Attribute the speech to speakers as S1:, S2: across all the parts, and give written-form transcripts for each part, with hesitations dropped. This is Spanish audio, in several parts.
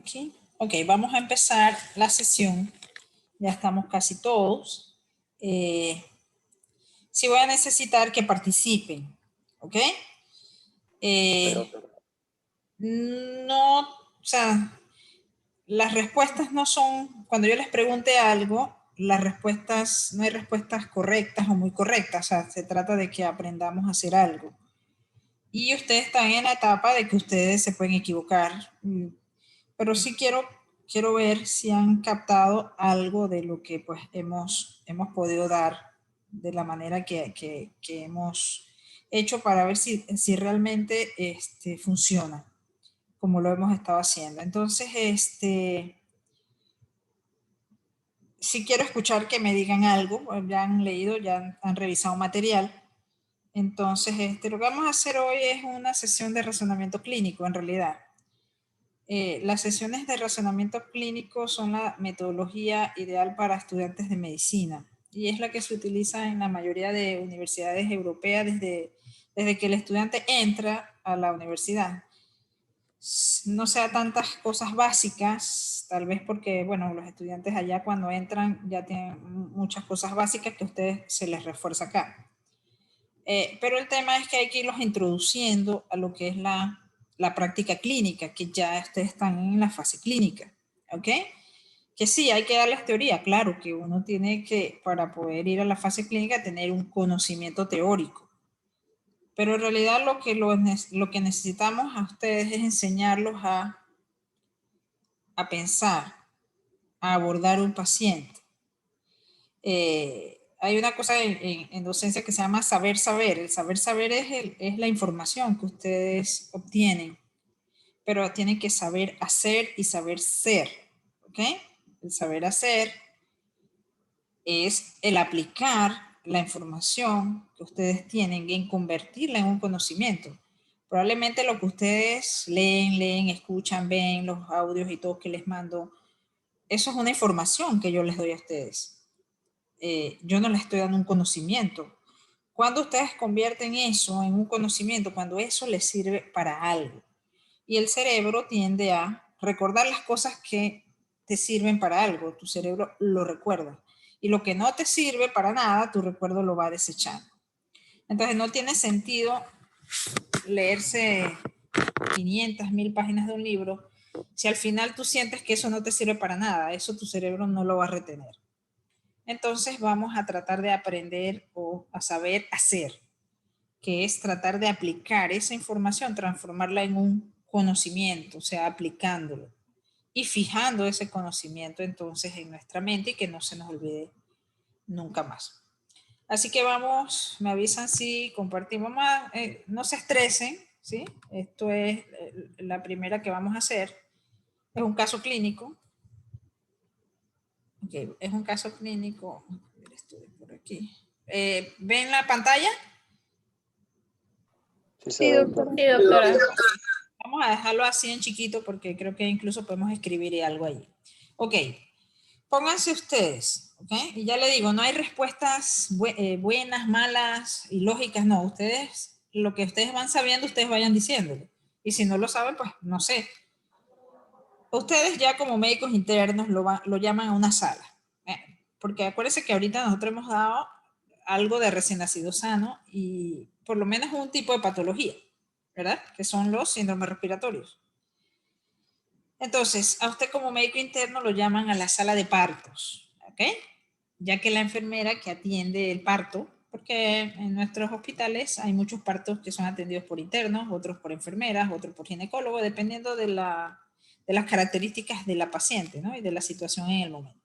S1: aquí. Ok, vamos a empezar la sesión. Ya estamos casi todos. Sí voy a necesitar que participen, ¿ok? No, o sea, las respuestas no son, cuando yo les pregunte algo, las respuestas, no hay respuestas correctas o muy correctas, o sea, se trata de que aprendamos a hacer algo. Y ustedes están en la etapa de que ustedes se pueden equivocar, pero sí quiero ver si han captado algo de lo que pues hemos podido dar de la manera que hemos hecho para ver si realmente funciona como lo hemos estado haciendo. Entonces, sí quiero escuchar que me digan algo, ya han leído, ya han revisado material. Entonces, lo que vamos a hacer hoy es una sesión de razonamiento clínico, en realidad. Las sesiones de razonamiento clínico son la metodología ideal para estudiantes de medicina y es la que se utiliza en la mayoría de universidades europeas desde que el estudiante entra a la universidad. No sea tantas cosas básicas, tal vez porque, bueno, los estudiantes allá cuando entran ya tienen muchas cosas básicas que a ustedes se les refuerza acá. Pero el tema es que hay que irlos introduciendo a lo que es la práctica clínica, que ya ustedes están en la fase clínica, ¿ok? Que sí, hay que darles teoría, claro, que uno tiene que, para poder ir a la fase clínica, tener un conocimiento teórico. Pero en realidad lo que necesitamos a ustedes es enseñarlos a pensar, a abordar un paciente. Hay una cosa en docencia que se llama saber saber. El saber saber es la información que ustedes obtienen, pero tienen que saber hacer y saber ser, ¿ok? El saber hacer es el aplicar la información que ustedes tienen en convertirla en un conocimiento. Probablemente lo que ustedes leen, escuchan, ven, los audios y todo que les mando, eso es una información que yo les doy a ustedes. Yo no les estoy dando un conocimiento. Cuando ustedes convierten eso en un conocimiento, cuando eso les sirve para algo. Y el cerebro tiende a recordar las cosas que te sirven para algo. Tu cerebro lo recuerda. Y lo que no te sirve para nada, tu recuerdo lo va desechando. Entonces no tiene sentido leerse 500, 1000 páginas de un libro si al final tú sientes que eso no te sirve para nada. Eso tu cerebro no lo va a retener. Entonces vamos a tratar de aprender o a saber hacer, que es tratar de aplicar esa información, transformarla en un conocimiento, o sea, aplicándolo y fijando ese conocimiento entonces en nuestra mente y que no se nos olvide nunca más. Así que vamos, me avisan si compartimos más, no se estresen, ¿sí? Esto es la primera que vamos a hacer, es un caso clínico. Okay, es un caso clínico, estoy por aquí. ¿Ven la pantalla?
S2: Sí, doctora.
S3: Sí, doctora.
S1: Vamos a dejarlo así en chiquito porque creo que incluso podemos escribir algo allí. Ok, pónganse ustedes, ¿ok? Y ya le digo, no hay respuestas buenas, malas y lógicas, no. Ustedes, lo que ustedes van sabiendo, ustedes vayan diciéndolo. Y si no lo saben, pues no sé. Ustedes ya como médicos internos lo llaman a una sala. Porque acuérdense que ahorita nosotros hemos dado algo de recién nacido sano y por lo menos un tipo de patología, ¿verdad? Que son los síndromes respiratorios. Entonces, a usted como médico interno lo llaman a la sala de partos, ¿ok? Ya que la enfermera que atiende el parto, porque en nuestros hospitales hay muchos partos que son atendidos por internos, otros por enfermeras, otros por ginecólogos, dependiendo de las características de la paciente, ¿no? Y de la situación en el momento.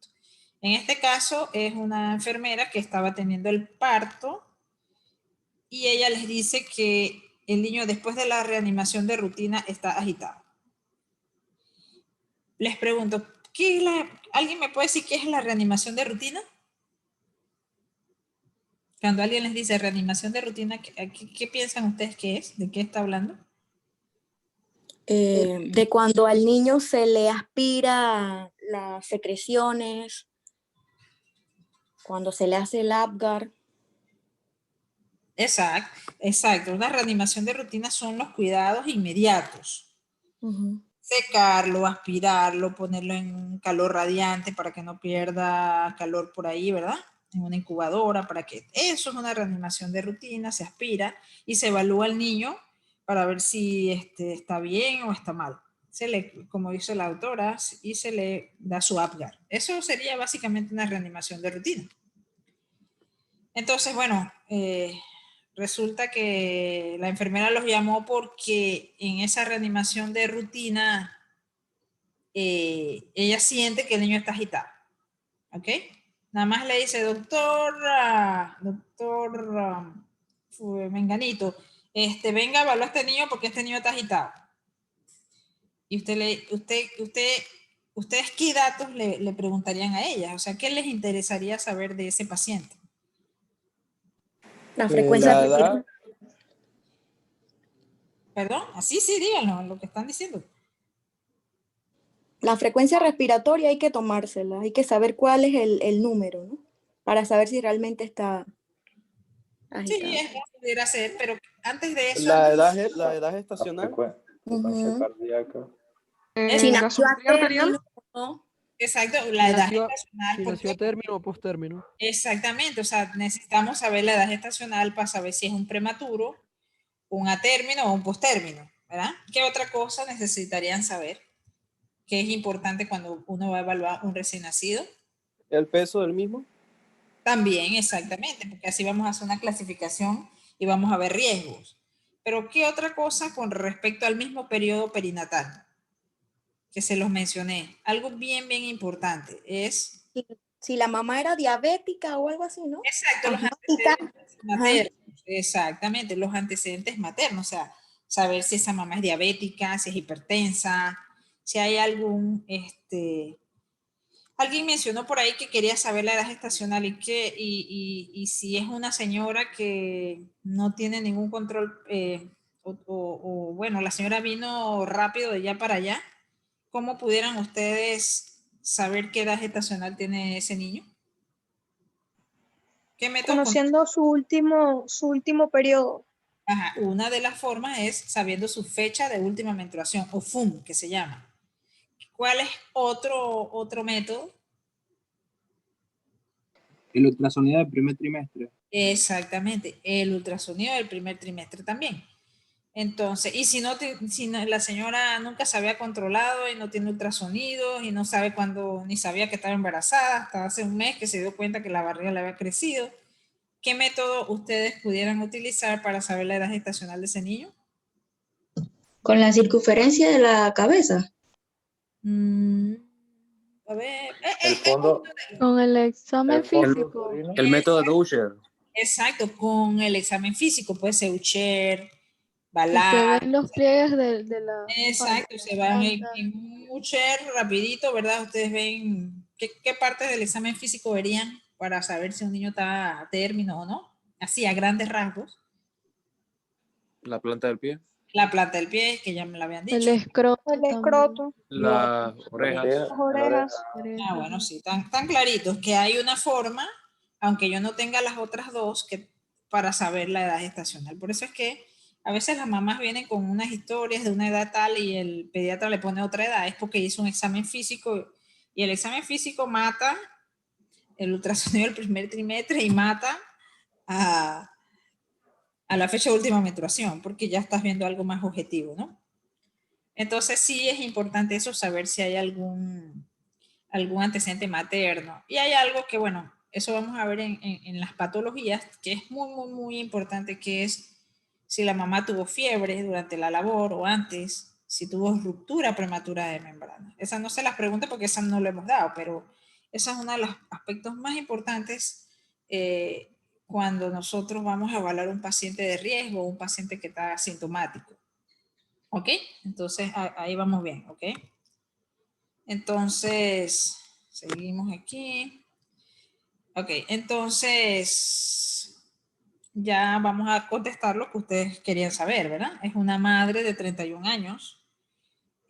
S1: En este caso es una enfermera que estaba atendiendo el parto y ella les dice que el niño después de la reanimación de rutina está agitado. Les pregunto, ¿alguien me puede decir qué es la reanimación de rutina? Cuando alguien les dice reanimación de rutina, ¿qué piensan ustedes que es? ¿De qué está hablando?
S2: De cuando al niño se le aspira las secreciones, cuando se le hace el Apgar.
S1: Exacto. Una reanimación de rutina son los cuidados inmediatos. secarlo, aspirarlo, ponerlo en calor radiante para que no pierda calor por ahí, ¿verdad? En una incubadora para que eso es una reanimación de rutina, se aspira y se evalúa al niño para ver si está bien o está mal. Se le, como dice la autora, y se le da su Apgar. Eso sería básicamente una reanimación de rutina. Entonces, bueno, resulta que la enfermera los llamó porque en esa reanimación de rutina ella siente que el niño está agitado. ¿Ok? Nada más le dice, doctor Menganito, venga a evaluar a este niño porque este niño está agitado. Y ustedes qué datos le preguntarían a ella, o sea, ¿qué les interesaría saber de ese paciente?
S2: La frecuencia
S3: La
S2: respiratoria.
S3: edad,
S1: Perdón, así sí, díganlo, lo que están diciendo.
S2: La frecuencia respiratoria hay que tomársela, hay que saber cuál es el número, ¿no? Para saber si realmente está agitado.
S1: Sí, eso pudiera ser, pero antes de eso,
S3: la edad gestacional.
S4: Frecuencia cardíaca.
S2: Si
S1: Exacto,
S2: nació a
S5: gasometría arterial,
S2: término, ¿no?
S1: exacto,
S5: si
S1: la edad
S5: nació,
S1: gestacional.
S5: si
S1: ¿por
S5: nació a
S1: qué?
S5: término o postérmino.
S1: Exactamente, o sea, necesitamos saber la edad gestacional para saber si es un prematuro, un a término o un postérmino, ¿verdad? ¿Qué otra cosa necesitarían saber? Que es importante cuando uno va a evaluar un recién nacido.
S3: El peso del mismo.
S1: También, exactamente, porque así vamos a hacer una clasificación y vamos a ver riesgos. Pero ¿qué otra cosa con respecto al mismo periodo perinatal? Que se los mencioné. Algo bien, bien importante es...
S2: Si la mamá era diabética o algo así, ¿no?
S1: Exacto, los
S2: Asmática.
S1: antecedentes maternos. Exactamente, los antecedentes maternos. O sea, saber si esa mamá es diabética, si es hipertensa, si hay algún... Alguien mencionó por ahí que quería saber la edad gestacional y si es una señora que no tiene ningún control, bueno, la señora vino rápido de allá para allá, ¿cómo pudieran ustedes saber qué edad gestacional tiene ese niño? ¿Qué método?
S6: Conociendo su último periodo.
S1: Ajá, una de las formas es sabiendo su fecha de última menstruación, o FUM, que se llama. ¿Cuál es otro método?
S4: El ultrasonido del primer trimestre.
S1: Exactamente, el ultrasonido del primer trimestre también. Entonces, y si la señora nunca se había controlado y no tiene ultrasonidos y no sabe cuándo, ni sabía que estaba embarazada, hasta hace un mes que se dio cuenta que la barriga le había crecido, ¿qué método ustedes pudieran utilizar para saber la edad gestacional de ese niño?
S7: Con la circunferencia de la cabeza.
S1: A ver,
S4: El fondo,
S8: Con el examen
S4: el fondo
S8: físico.
S4: uterino.
S3: El método de Usher.
S1: exacto, con el examen físico, puede ser Ucher,
S8: Que se
S1: Balar.
S8: ven los pliegues de la
S1: Exacto, se van en Ucher rapidito, ¿verdad? Ustedes ven qué partes del examen físico verían para saber si un niño está a término o no. Así, a grandes rasgos.
S3: La planta del pie.
S1: La planta del pie, que ya me la habían
S8: el
S1: dicho.
S8: escroto.
S6: El
S8: también.
S6: escroto,
S3: Las orejas.
S6: las orejas.
S1: Ah, bueno, sí, tan claritos que hay una forma, aunque yo no tenga las otras dos, que para saber la edad gestacional. Por eso es que a veces las mamás vienen con unas historias de una edad tal y el pediatra le pone otra edad, es porque hizo un examen físico y el examen físico mata el ultrasonido del primer trimestre y mata a, a la fecha de última menstruación, porque ya estás viendo algo más objetivo, ¿no? Entonces sí es importante eso, saber si hay algún antecedente materno. Y hay algo que, bueno, eso vamos a ver en las patologías, que es muy, muy, muy importante, que es si la mamá tuvo fiebre durante la labor o antes, si tuvo ruptura prematura de membrana. Esa no se las pregunta porque esa no lo hemos dado, pero esa es uno de los aspectos más importantes cuando nosotros vamos a evaluar un paciente de riesgo o un paciente que está asintomático. ¿Ok? Entonces ahí vamos bien, ¿ok? Entonces, seguimos aquí. Ok, entonces ya vamos a contestar lo que ustedes querían saber, ¿verdad? Es una madre de 31 años.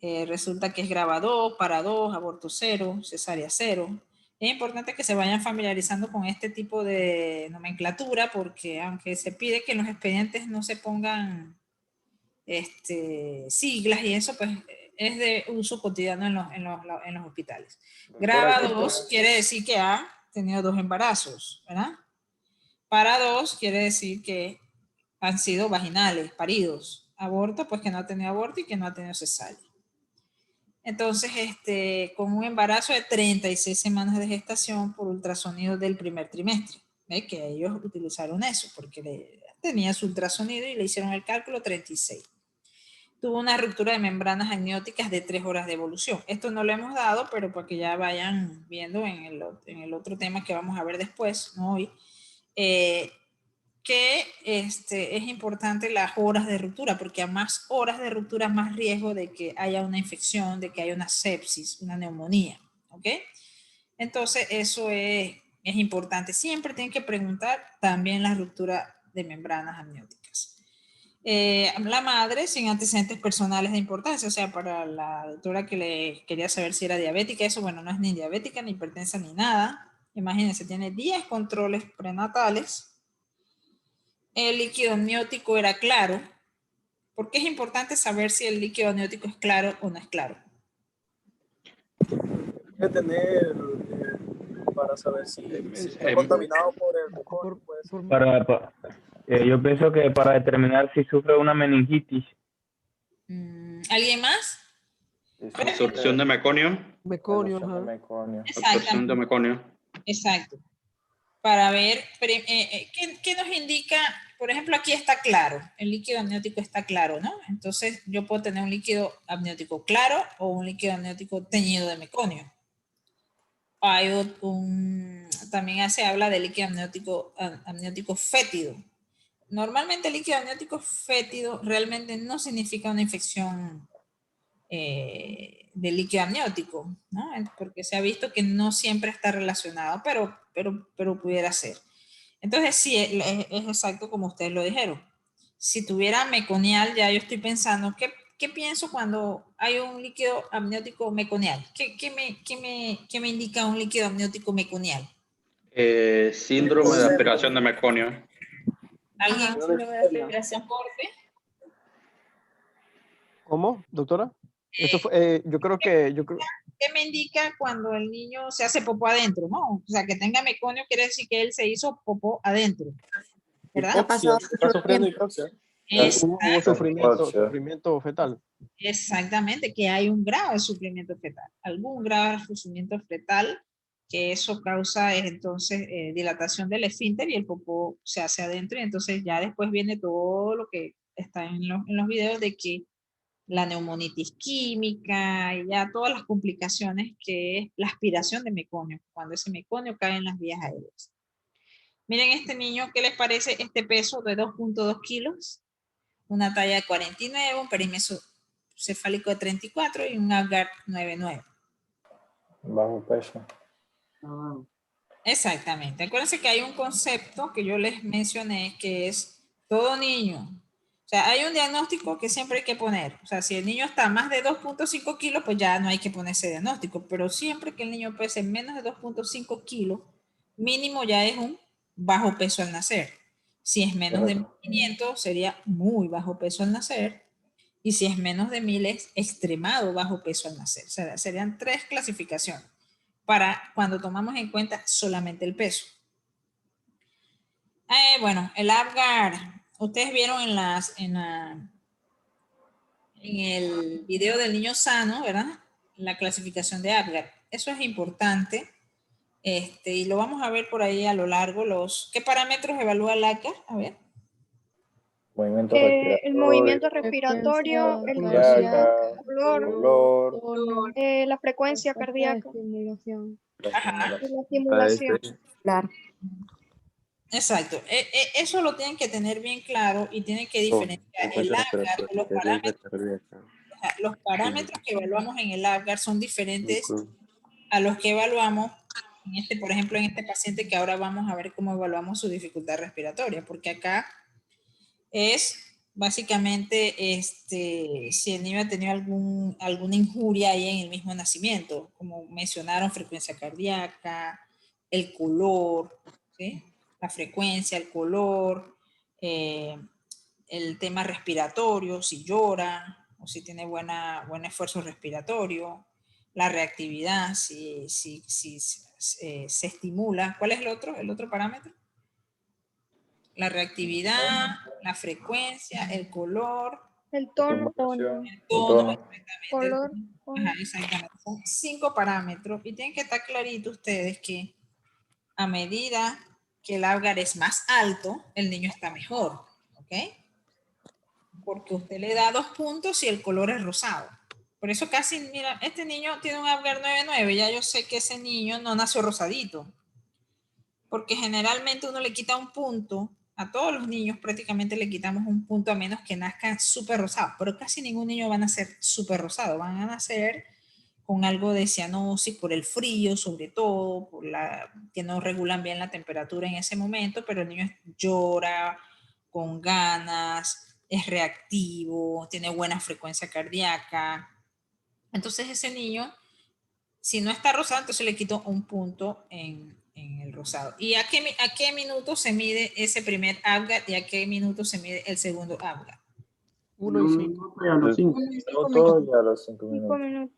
S1: Resulta que es grava 2, para 2, aborto 0, cesárea 0. Es importante que se vayan familiarizando con este tipo de nomenclatura porque aunque se pide que en los expedientes no se pongan siglas y eso, pues es de uso cotidiano en los hospitales. Grava 2 quiere decir que ha tenido 2 embarazos, ¿verdad? Para 2 quiere decir que han sido vaginales, paridos. Aborto, pues que no ha tenido aborto y que no ha tenido cesárea. Entonces, con un embarazo de 36 semanas de gestación por ultrasonido del primer trimestre. ¿Ve? Que ellos utilizaron eso porque tenía su ultrasonido y le hicieron el cálculo 36. Tuvo una ruptura de membranas amnióticas de 3 horas de evolución. Esto no lo hemos dado, pero para que ya vayan viendo en el otro tema que vamos a ver después, no hoy, que es importante las horas de ruptura, porque a más horas de ruptura, más riesgo de que haya una infección, de que haya una sepsis, una neumonía, ¿ok? Entonces, eso es importante. Siempre tienen que preguntar también la ruptura de membranas amnióticas. La madre sin antecedentes personales de importancia, o sea, para la doctora que le quería saber si era diabética, eso, bueno, no es ni diabética, ni hipertensa, ni nada. Imagínense, tiene 10 controles prenatales. El líquido amniótico era claro. ¿Por qué es importante saber si el líquido amniótico es claro o no es claro?
S5: Que tener para saber si está contaminado por el meconio, pues.
S9: Yo pienso que para determinar si sufre una meningitis.
S1: ¿Alguien más?
S10: Absorción de meconio.
S4: Meconio.
S10: Absorción de meconio.
S1: Exacto. Para ver, ¿qué nos indica? Por ejemplo, aquí está claro, el líquido amniótico está claro, ¿no? Entonces, yo puedo tener un líquido amniótico claro o un líquido amniótico teñido de meconio. Hay también se habla de líquido amniótico fétido. Normalmente el líquido amniótico fétido realmente no significa una infección de líquido amniótico, ¿no? Porque se ha visto que no siempre está relacionado, pero pudiera ser. Entonces sí, es exacto como ustedes lo dijeron. Si tuviera meconial, ya yo estoy pensando, ¿qué pienso cuando hay un líquido amniótico meconial? ¿Qué me indica un líquido amniótico meconial?
S10: Síndrome de aspiración de meconio.
S1: ¿Alguien?
S5: ¿Cómo, doctora? Esto fue, yo creo que...
S1: ¿Qué me indica cuando el niño se hace popó adentro, no? O sea, que tenga meconio quiere decir que él se hizo popó adentro, ¿verdad?
S2: Ha pasado
S5: Está sufriendo hipoxia. Hubo sufrimiento fetal.
S1: Exactamente, que hay un grave sufrimiento fetal, algún grave sufrimiento fetal, que eso causa entonces dilatación del esfínter y el popó se hace adentro, y entonces ya después viene todo lo que está en los videos de que la neumonitis química y ya todas las complicaciones que es la aspiración de meconio, cuando ese meconio cae en las vías aéreas. Miren este niño, ¿qué les parece este peso de 2.2 kilos? Una talla de 49, un perímetro cefálico de 34 y un Apgar 99.
S4: Bajo peso.
S1: Exactamente. Acuérdense que hay un concepto que yo les mencioné que es todo niño. O sea, hay un diagnóstico que siempre hay que poner. O sea, si el niño está más de 2.5 kilos, pues ya no hay que poner ese diagnóstico. Pero siempre que el niño pese menos de 2.5 kilos, mínimo ya es un bajo peso al nacer. Si es menos de 1500, sería muy bajo peso al nacer. Y si es menos de 1000, es extremado bajo peso al nacer. O sea, serían 3 clasificaciones para cuando tomamos en cuenta solamente el peso. Bueno, el Apgar. Ustedes vieron en el video del niño sano, ¿verdad? La clasificación de Apgar. Eso es importante. Y lo vamos a ver por ahí a lo largo. ¿Qué parámetros evalúa el Apgar? A ver.
S6: El movimiento respiratorio, el color, la frecuencia cardíaca,
S1: Ajá.
S6: y la estimulación.
S2: Claro.
S1: Exacto. Eso lo tienen que tener bien claro y tienen que diferenciar el Apgar de los parámetros. Los parámetros que evaluamos en el Apgar son diferentes a los que evaluamos por ejemplo, en este paciente que ahora vamos a ver cómo evaluamos su dificultad respiratoria, porque acá es básicamente si el niño ha tenido alguna injuria ahí en el mismo nacimiento, como mencionaron, frecuencia cardíaca, el color, ¿sí? La frecuencia, el color, el tema respiratorio, si llora, o si tiene buen esfuerzo respiratorio, la reactividad, si se estimula. ¿Cuál es el otro parámetro? La reactividad, la frecuencia, el color,
S6: El tono,
S1: el tono, exactamente.
S6: color.
S1: Ajá, exactamente. Son 5 parámetros y tienen que estar claritos ustedes que a medida que el Apgar es más alto, el niño está mejor, ¿ok? Porque usted le da 2 puntos y el color es rosado. Por eso casi, mira, este niño tiene un Apgar 9.9, ya yo sé que ese niño no nació rosadito. Porque generalmente uno le quita un punto, a todos los niños prácticamente le quitamos un punto a menos que nazcan súper rosados, pero casi ningún niño va a nacer súper rosado, van a nacer con algo de cianosis por el frío, sobre todo, que no regulan bien la temperatura en ese momento, pero el niño llora con ganas, es reactivo, tiene buena frecuencia cardíaca. Entonces ese niño, si no está rosado, entonces le quito un punto en el rosado. ¿Y a qué minuto se mide ese primer Apgar y a qué minuto se mide el segundo Apgar?
S5: 1 y 5.
S4: A los 5 minutos y a los 5 minutos.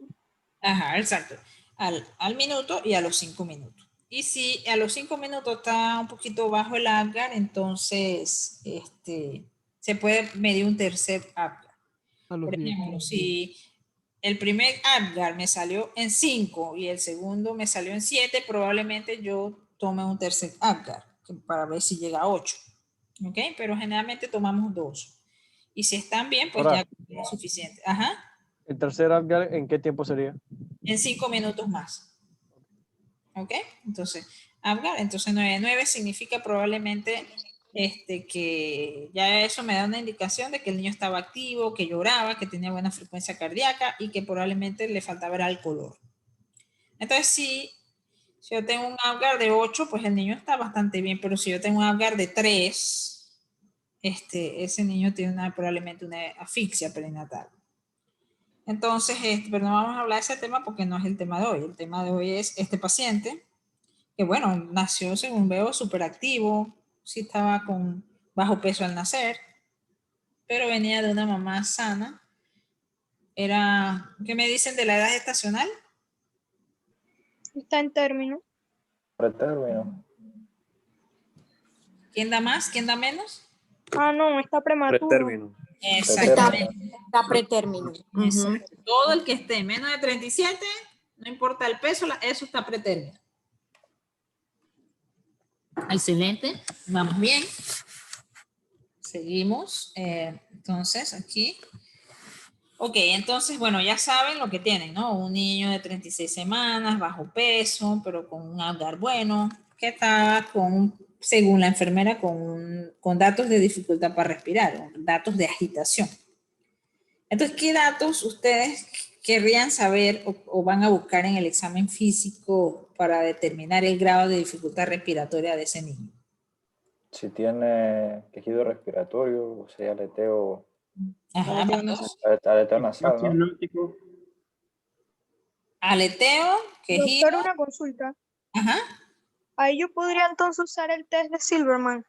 S1: Ajá, exacto. Al minuto y a los 5 minutos. Y si a los 5 minutos está un poquito bajo el Apgar, entonces se puede medir un tercer Apgar. Por ejemplo, si el primer Apgar me salió en 5 y el segundo me salió en 7, probablemente yo tome un tercer Apgar para ver si llega a 8. ¿Ok? Pero generalmente tomamos 2. Y si están bien, pues
S5: Ahora,
S1: ya es suficiente. Ajá.
S5: ¿el tercer Apgar en qué tiempo sería?
S1: En 5 minutos más. ¿Ok? Entonces, Apgar, entonces 9.9 significa probablemente que ya eso me da una indicación de que el niño estaba activo, que lloraba, que tenía buena frecuencia cardíaca y que probablemente le faltaba era el color. Entonces, si yo tengo un Apgar de 8, pues el niño está bastante bien, pero si yo tengo un Apgar de 3, ese niño tiene probablemente una asfixia perinatal. Entonces, pero no vamos a hablar de ese tema porque no es el tema de hoy. El tema de hoy es este paciente que, bueno, nació, según veo, súper activo, sí estaba con bajo peso al nacer, pero venía de una mamá sana. ¿Qué me dicen de la edad gestacional?
S6: Está en término.
S4: Pretérmino.
S1: ¿Quién da más? ¿Quién da menos?
S6: Ah, no, está prematuro.
S3: Pretérmino.
S1: Exactamente.
S2: Está pretérmino.
S1: Exacto. Todo el que esté menos de 37, no importa el peso, eso está pretérmino. Excelente, vamos bien. Seguimos. Entonces, aquí. Ok, entonces, bueno, ya saben lo que tienen, ¿no? Un niño de 36 semanas, bajo peso, pero con un Apgar bueno, que está según la enfermera, con datos de dificultad para respirar, datos de agitación. Entonces, ¿qué datos ustedes querrían saber o van a buscar en el examen físico para determinar el grado de dificultad respiratoria de ese niño?
S4: Si tiene tejido respiratorio, o sea, aleteo.
S1: Ajá,
S4: Aleteo nasal, ¿no?
S1: Aleteo, quejido.
S6: Doctor, una consulta.
S1: Ajá.
S6: Ahí yo podría entonces usar el test de Silverman.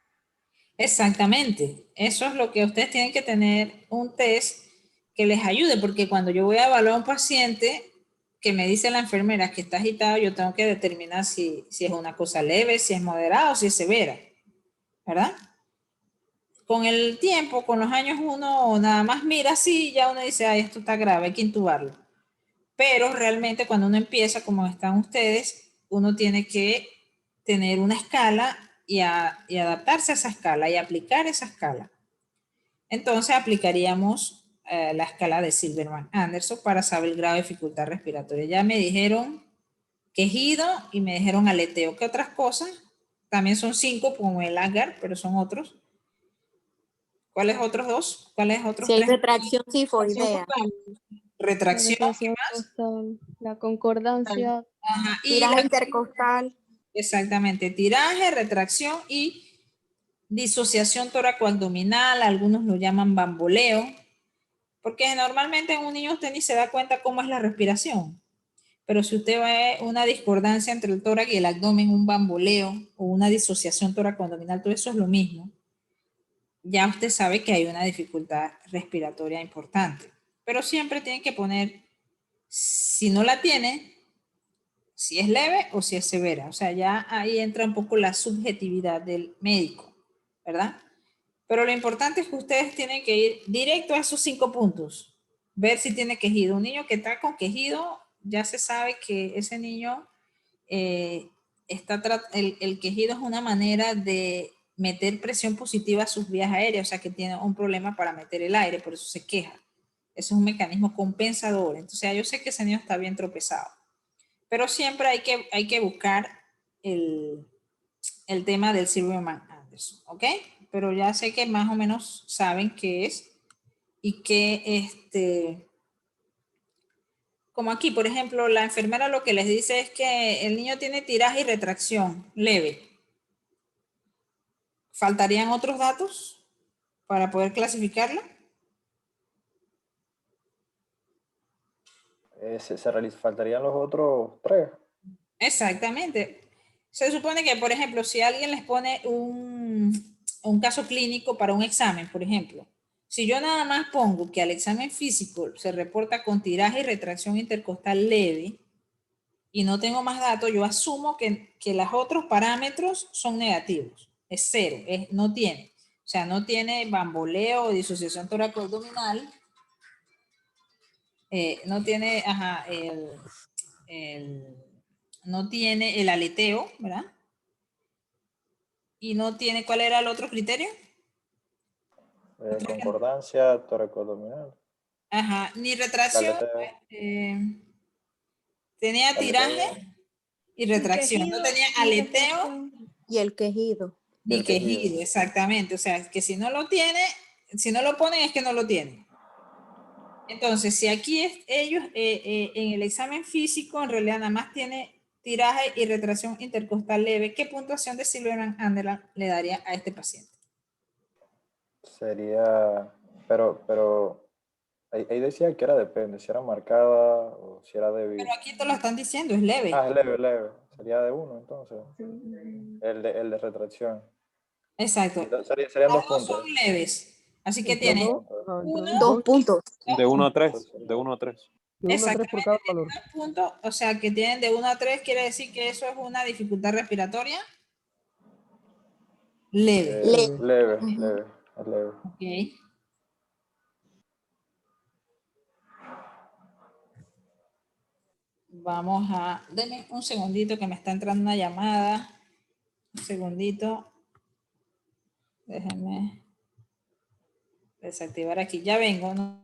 S1: Exactamente. Eso es lo que ustedes tienen que tener, un test que les ayude, porque cuando yo voy a evaluar a un paciente que me dice la enfermera que está agitado, yo tengo que determinar si es una cosa leve, si es moderada o si es severa, ¿verdad? Con el tiempo, con los años, uno nada más mira así, ya uno dice, ay, esto está grave, hay que intubarlo. Pero realmente cuando uno empieza, como están ustedes, uno tiene que tener una escala y adaptarse a esa escala y aplicar esa escala. Entonces aplicaríamos la escala de Silverman-Anderson para saber el grado de dificultad respiratoria. Ya me dijeron quejido y me dijeron aleteo. ¿Qué otras cosas? También son 5 como el Apgar, pero son otros. ¿Cuáles otros 2? ¿Cuáles otros 3?
S2: Retracción tifoidea.
S1: Retracción, ¿qué más?
S8: Costal, la concordancia.
S1: Ajá, y
S2: tiraje intercostal.
S1: Exactamente, tiraje, retracción y disociación toracoabdominal, algunos lo llaman bamboleo, porque normalmente en un niño usted ni se da cuenta cómo es la respiración, pero si usted ve una discordancia entre el tórax y el abdomen, un bamboleo o una disociación toracoabdominal, todo eso es lo mismo. Ya usted sabe que hay una dificultad respiratoria importante. Pero siempre tienen que poner, si no la tiene, si es leve o si es severa. O sea, ya ahí entra un poco la subjetividad del médico, ¿verdad? Pero lo importante es que ustedes tienen que ir directo a esos 5 puntos. Ver si tiene quejido. Un niño que está con quejido, ya se sabe que ese niño el quejido es una manera de meter presión positiva a sus vías aéreas, o sea que tiene un problema para meter el aire, por eso se queja. Eso es un mecanismo compensador. Entonces, yo sé que ese niño está bien tropezado. Pero siempre hay que buscar el tema del Silverman-Anderson, ¿ok? Pero ya sé que más o menos saben qué es y que como aquí, por ejemplo, la enfermera lo que les dice es que el niño tiene tiraje y retracción leve. ¿Faltarían otros datos para poder clasificarlo?
S4: Faltarían los otros 3.
S1: Exactamente. Se supone que, por ejemplo, si alguien les pone un caso clínico para un examen, por ejemplo, si yo nada más pongo que al examen físico se reporta con tiraje y retracción intercostal leve y no tengo más datos, yo asumo que los otros parámetros son negativos. Es 0, no tiene. O sea, no tiene bamboleo o disociación tóraco-abdominal. No tiene, no tiene el aleteo, ¿verdad? Y no tiene, ¿cuál era el otro criterio?
S4: Concordancia tóraco-abdominal.
S1: Ajá, ni retracción, tenía tiraje y retracción, no tenía aleteo
S2: y el quejido.
S1: ni quejido, exactamente. O sea, que si no lo tiene, si no lo ponen es que no lo tienen. Entonces, si aquí ellos en el examen físico en realidad nada más tiene tiraje y retracción intercostal leve, ¿qué puntuación de Silverman-Anderson le daría a este paciente?
S4: Sería, pero ahí decía que era depende, si era marcada o si era débil.
S1: Pero aquí te lo están diciendo, es leve.
S4: Ah, es leve. Sería de 1 entonces. El de retracción.
S1: Exacto.
S4: Entonces, serían 2 puntos.
S1: Son leves. Así que tiene
S2: 2 puntos.
S3: De 1 a 3. De 1 a 3.
S1: Exactamente, por cada valor. Puntos, o sea, que tienen de 1 a 3, quiere decir que eso es una dificultad respiratoria leve.
S4: Leve.
S1: Ok. Vamos a... Denme un segundito que me está entrando una llamada. Un segundito. Déjenme desactivar aquí. Ya vengo, ¿no?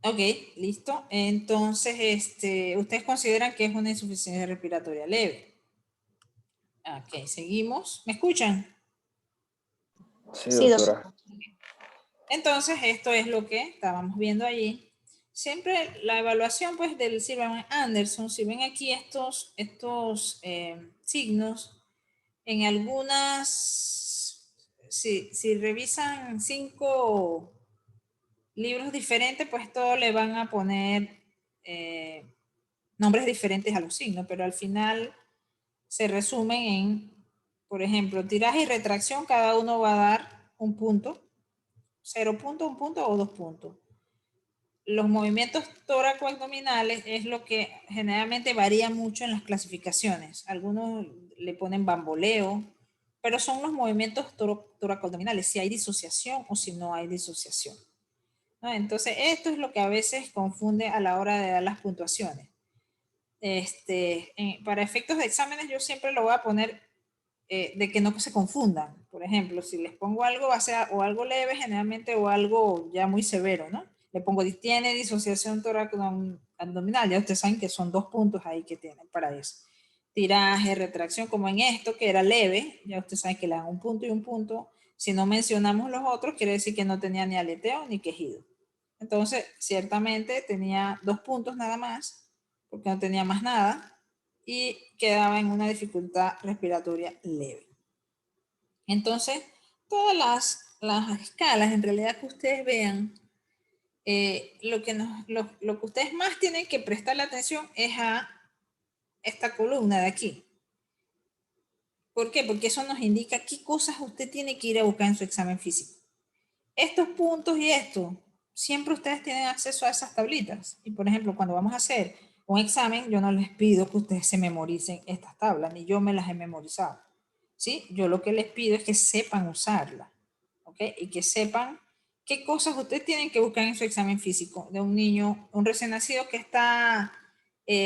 S1: Ok, listo. Entonces, ustedes consideran que es una insuficiencia respiratoria leve. Ok, seguimos. ¿Me escuchan?
S4: Sí, doctora.
S1: Entonces, esto es lo que estábamos viendo allí. Siempre la evaluación pues, del Silverman-Anderson, si ven aquí estos signos, en algunas si revisan 5 libros diferentes, pues todos le van a poner nombres diferentes a los signos, pero al final se resumen en, por ejemplo, tiraje y retracción, cada uno va a dar un punto, 0 puntos, 1 punto o 2 puntos. Los movimientos tóraco-abdominales es lo que generalmente varía mucho en las clasificaciones. Algunos le ponen bamboleo, pero son los movimientos tóraco-abdominales, si hay disociación o si no hay disociación, ¿no? Entonces, esto es lo que a veces confunde a la hora de dar las puntuaciones. Para efectos de exámenes, yo siempre lo voy a poner de que no se confundan. Por ejemplo, si les pongo algo, va a ser o algo leve generalmente o algo ya muy severo, ¿no? Le pongo, tiene disociación tóraco-abdominal, ya ustedes saben que son 2 puntos ahí que tienen para eso. Tiraje, retracción, como en esto, que era leve, ya ustedes saben que le dan 1 punto y 1 punto. Si no mencionamos los otros, quiere decir que no tenía ni aleteo ni quejido. Entonces, ciertamente tenía 2 puntos nada más, porque no tenía más nada, y quedaba en una dificultad respiratoria leve. Entonces, todas las escalas, en realidad que ustedes vean, lo que ustedes más tienen que prestarle atención es a esta columna de aquí. ¿Por qué? Porque eso nos indica qué cosas usted tiene que ir a buscar en su examen físico. Estos puntos y esto, siempre ustedes tienen acceso a esas tablitas. Y por ejemplo, cuando vamos a hacer un examen, yo no les pido que ustedes se memoricen estas tablas, ni yo me las he memorizado. ¿Sí? Yo lo que les pido es que sepan usarlas, ¿ok? Y que sepan qué cosas ustedes tienen que buscar en su examen físico de un niño, un recién nacido que está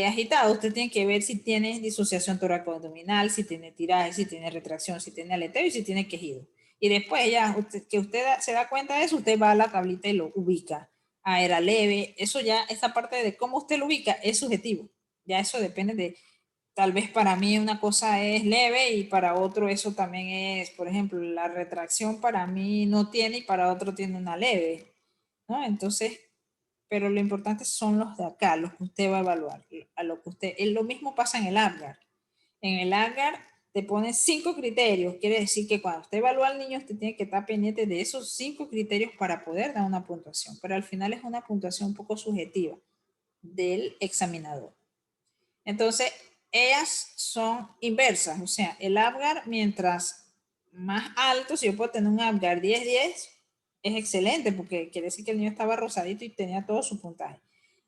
S1: agitado. Usted tiene que ver si tiene disociación toracoabdominal, si tiene tiraje, si tiene retracción, si tiene aleteo y si tiene quejido. Y después ya, que usted se da cuenta de eso, usted va a la tablita y lo ubica. Ah, era leve. Eso ya, esa parte de cómo usted lo ubica es subjetivo. Ya eso depende de, tal vez para mí una cosa es leve y para otro eso también es, por ejemplo, la retracción para mí no tiene y para otro tiene una leve, ¿no? Entonces, pero lo importante son los de acá, los que usted va a evaluar, a lo que usted, lo mismo pasa en el APGAR. En el APGAR te ponen 5 criterios, quiere decir que cuando usted evalúa al niño, usted tiene que estar pendiente de esos 5 criterios para poder dar una puntuación, pero al final es una puntuación un poco subjetiva del examinador. Entonces, ellas son inversas, o sea, el APGAR, mientras más alto, si yo puedo tener un APGAR 10-10, es excelente, porque quiere decir que el niño estaba rosadito y tenía todo su puntaje.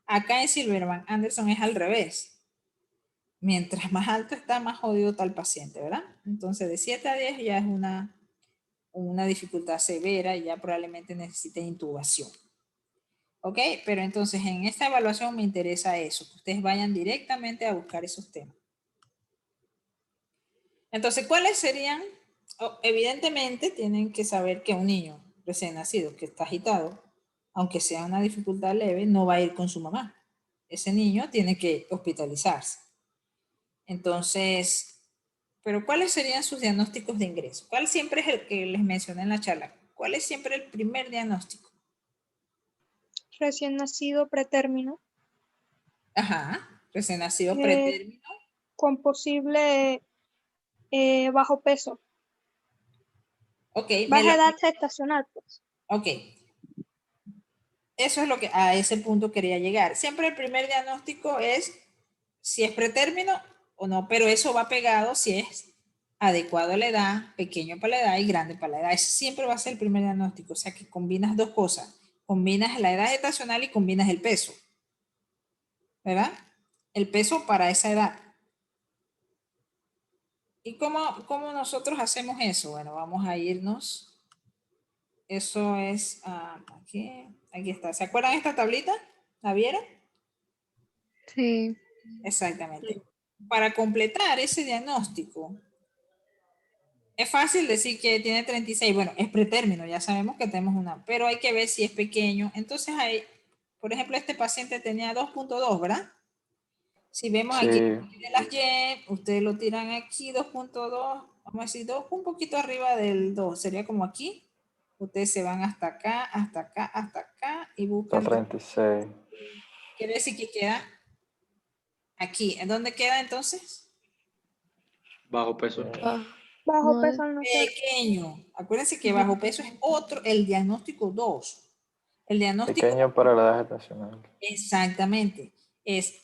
S1: Acá en Silverman Anderson es al revés. Mientras más alto está, más jodido está el paciente, ¿verdad? Entonces, de 7 a 10 ya es una dificultad severa y ya probablemente necesite intubación. ¿Ok? Pero entonces en esta evaluación me interesa eso, que ustedes vayan directamente a buscar esos temas. Entonces, ¿cuáles serían? Evidentemente tienen que saber que un niño recién nacido que está agitado, aunque sea una dificultad leve, no va a ir con su mamá. Ese niño tiene que hospitalizarse. Entonces, pero ¿cuáles serían sus diagnósticos de ingreso? ¿Cuál siempre es el que les mencioné en la charla? ¿Cuál es siempre el primer diagnóstico?
S6: Recién nacido pretérmino.
S1: Ajá, recién nacido pretérmino.
S6: Con posible bajo peso.
S1: Ok.
S6: Baja edad gestacional, pues.
S1: Ok. Eso es lo que a ese punto quería llegar. Siempre el primer diagnóstico es si es pretérmino o no, pero eso va pegado si es adecuado a la edad, pequeño para la edad y grande para la edad. Ese siempre va a ser el primer diagnóstico. O sea que combinas 2 cosas. Combinas la edad gestacional y combinas el peso. ¿Verdad? El peso para esa edad. ¿Y cómo nosotros hacemos eso? Bueno, vamos a irnos. Eso es aquí está. ¿Se acuerdan de esta tablita? ¿La vieron?
S8: Sí.
S1: Exactamente. Para completar ese diagnóstico, es fácil decir que tiene 36. Bueno, es pretérmino, ya sabemos que tenemos una, pero hay que ver si es pequeño. Entonces, hay, por ejemplo, este paciente tenía 2.2, ¿verdad? Si vemos
S4: Sí.
S1: aquí de las Y, ustedes lo tiran aquí, 2.2, vamos a decir 2, un poquito arriba del 2, sería como aquí. Ustedes se van hasta acá, hasta acá, hasta acá y buscan.
S4: 36.
S1: Quiere decir que queda aquí. ¿En dónde queda entonces?
S10: Bajo peso.
S6: Bajo
S8: No,
S6: peso al nacer.
S1: Pequeño. Acuérdense que bajo peso es otro, el diagnóstico 2. El diagnóstico,
S4: Pequeño para la edad gestacional.
S1: exactamente, es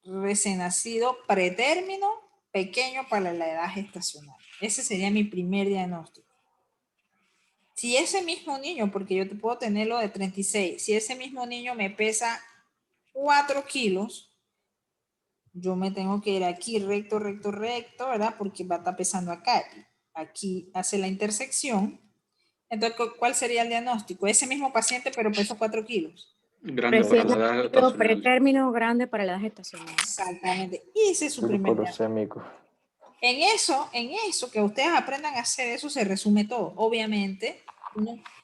S1: recién nacido pretérmino, pequeño para la edad gestacional. Ese sería mi primer diagnóstico. Si ese mismo niño, porque yo te puedo tenerlo de 36, si ese mismo niño me pesa 4 kilos, yo me tengo que ir aquí recto, recto, recto, ¿verdad? Porque va a estar pesando acá. Aquí hace la intersección. Entonces, ¿cuál sería el diagnóstico? Ese mismo paciente, pero pesó 4 kilos.
S10: Grande para
S2: Recién
S10: la edad
S2: nacido,
S10: gestacional.
S2: pretérmino, grande para la edad gestacional.
S1: Exactamente. Y ese es su primer diagnóstico.
S4: Glucurocémico.
S1: En eso, que ustedes aprendan a hacer eso, se resume todo. Obviamente,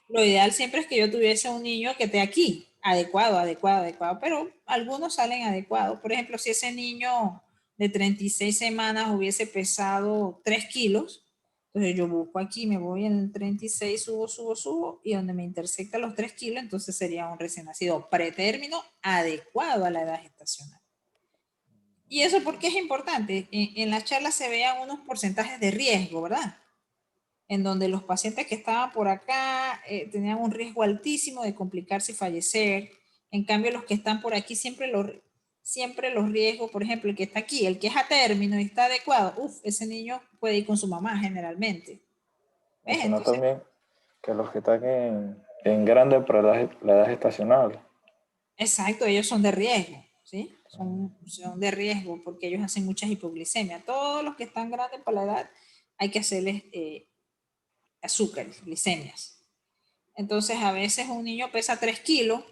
S1: lo ideal siempre es que yo tuviese un niño que esté aquí, adecuado, pero algunos salen adecuados. Por ejemplo, si ese niño de 36 semanas hubiese pesado 3 kilos, entonces yo busco aquí, me voy en el 36, subo, y donde me intersecta los 3 kilos, entonces sería un recién nacido pretérmino adecuado a la edad gestacional. ¿Y eso por qué es importante? En la charla se vean unos porcentajes de riesgo, ¿verdad? En donde los pacientes que estaban por acá tenían un riesgo altísimo de complicarse y fallecer. En cambio, los que están por aquí, siempre los riesgos, por ejemplo, el que está aquí, el que es a término y está adecuado, ese niño puede ir con su mamá generalmente. ¿Ves?
S4: Sino
S1: Entonces,
S4: también que los que están en grande para la edad gestacional.
S1: exacto, ellos son de riesgo, ¿sí? Son de riesgo porque ellos hacen muchas hipoglicemias. Todos los que están grandes para la edad hay que hacerles azúcares, glicemias. Entonces, a veces un niño pesa 3 kilos,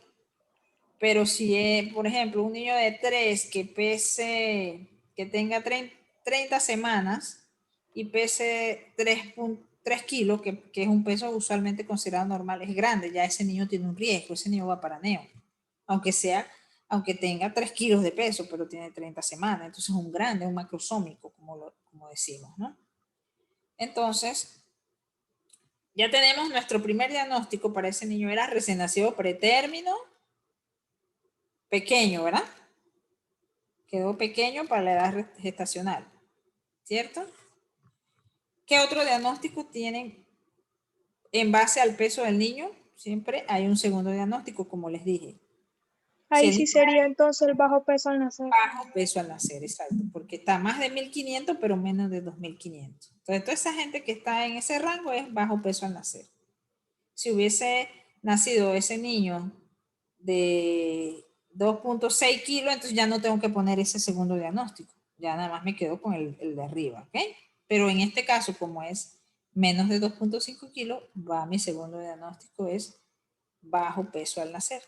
S1: pero si es, por ejemplo, un niño de 3 que tenga 30 semanas y pese 3 kilos, que es un peso usualmente considerado normal, es grande, ya ese niño tiene un riesgo, ese niño va para neo. Aunque tenga 3 kilos de peso, pero tiene 30 semanas, entonces es un grande, un macrosómico, como decimos, ¿no? Entonces, ya tenemos nuestro primer diagnóstico para ese niño, era recién nacido pretérmino, pequeño, ¿verdad? Quedó pequeño para la edad gestacional, ¿cierto? ¿Qué otro diagnóstico tienen en base al peso del niño? Siempre hay un segundo diagnóstico, como les dije. Si
S6: Ahí
S1: el
S6: sí
S1: niño
S6: sería entonces el bajo peso al nacer.
S1: bajo peso al nacer, exacto, porque está más de 1500, pero menos de 2500. Entonces, toda esa gente que está en ese rango es bajo peso al nacer. Si hubiese nacido ese niño de 2.6 kilos, entonces ya no tengo que poner ese segundo diagnóstico. Ya nada más me quedo con el de arriba, ¿ok? Pero en este caso, como es menos de 2.5 kilos, mi segundo diagnóstico es bajo peso al nacer.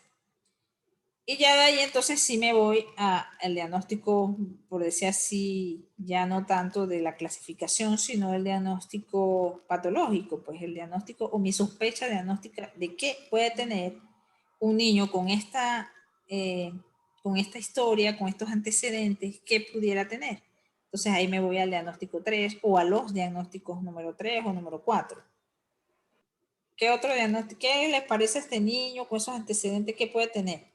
S1: Y ya de ahí entonces sí me voy al diagnóstico, por decir así, ya no tanto de la clasificación, sino el diagnóstico patológico, pues el diagnóstico o mi sospecha diagnóstica de qué puede tener un niño con esta historia, con estos antecedentes, qué pudiera tener. Entonces ahí me voy al diagnóstico 3 o a los diagnósticos número 3 o número 4. ¿Qué otro diagnóstico? ¿Qué les parece a este niño con esos antecedentes que puede tener?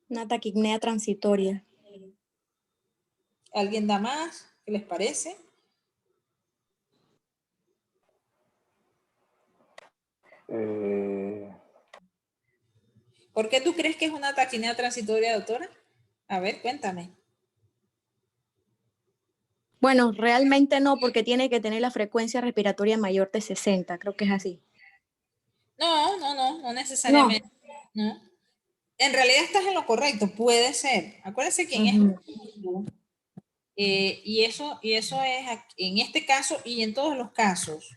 S2: Una taquipnea transitoria.
S1: ¿Alguien da más? ¿Qué les parece? ¿Por qué tú crees que es una taquipnea transitoria, doctora? A ver, cuéntame.
S2: Bueno, realmente no, porque tiene que tener la frecuencia respiratoria mayor de 60, creo que es así.
S1: No necesariamente. No. En realidad estás en lo correcto, puede ser. Acuérdense que en este punto, y eso es en este caso y en todos los casos,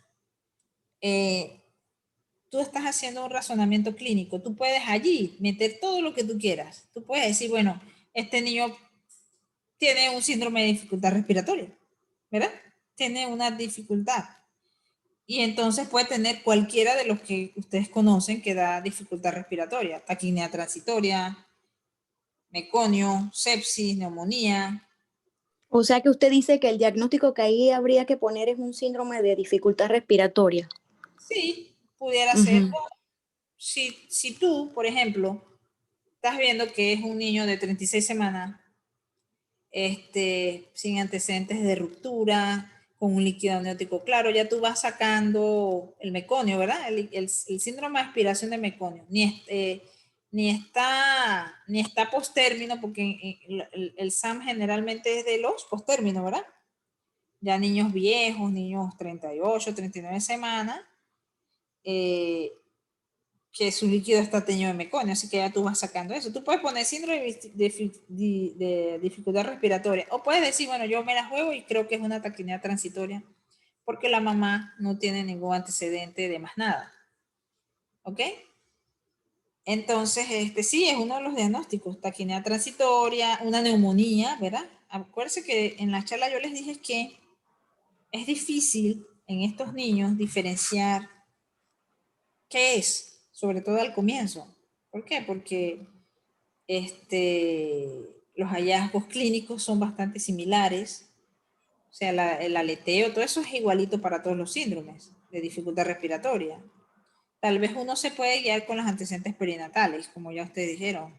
S1: tú estás haciendo un razonamiento clínico. Tú puedes allí meter todo lo que tú quieras. Tú puedes decir, bueno, este niño tiene un síndrome de dificultad respiratoria, ¿verdad? Tiene una dificultad. Y entonces puede tener cualquiera de los que ustedes conocen que da dificultad respiratoria. Taquipnea transitoria, meconio, sepsis, neumonía.
S2: O sea que usted dice que el diagnóstico que ahí habría que poner es un síndrome de dificultad respiratoria.
S1: Sí, pudiera ser. Si tú, por ejemplo, estás viendo que es un niño de 36 semanas, sin antecedentes de ruptura, con un líquido amniótico claro, ya tú vas sacando el meconio, ¿verdad? El síndrome de aspiración de meconio. Ni está postérmino, porque el SAM generalmente es de los postérminos, ¿verdad? Ya niños viejos, niños 38, 39 semanas, que su líquido está teñido de meconio, así que ya tú vas sacando eso. Tú puedes poner síndrome de dificultad respiratoria, o puedes decir, bueno, yo me la juego y creo que es una taquinea transitoria, porque la mamá no tiene ningún antecedente de más nada. ¿Ok? Entonces, sí, es uno de los diagnósticos, taquinea transitoria, una neumonía, ¿verdad? Acuérdense que en la charla yo les dije que es difícil en estos niños diferenciar qué es, sobre todo al comienzo. ¿Por qué? Porque los hallazgos clínicos son bastante similares. O sea, el aleteo, todo eso es igualito para todos los síndromes de dificultad respiratoria. Tal vez uno se puede guiar con los antecedentes perinatales, como ya ustedes dijeron.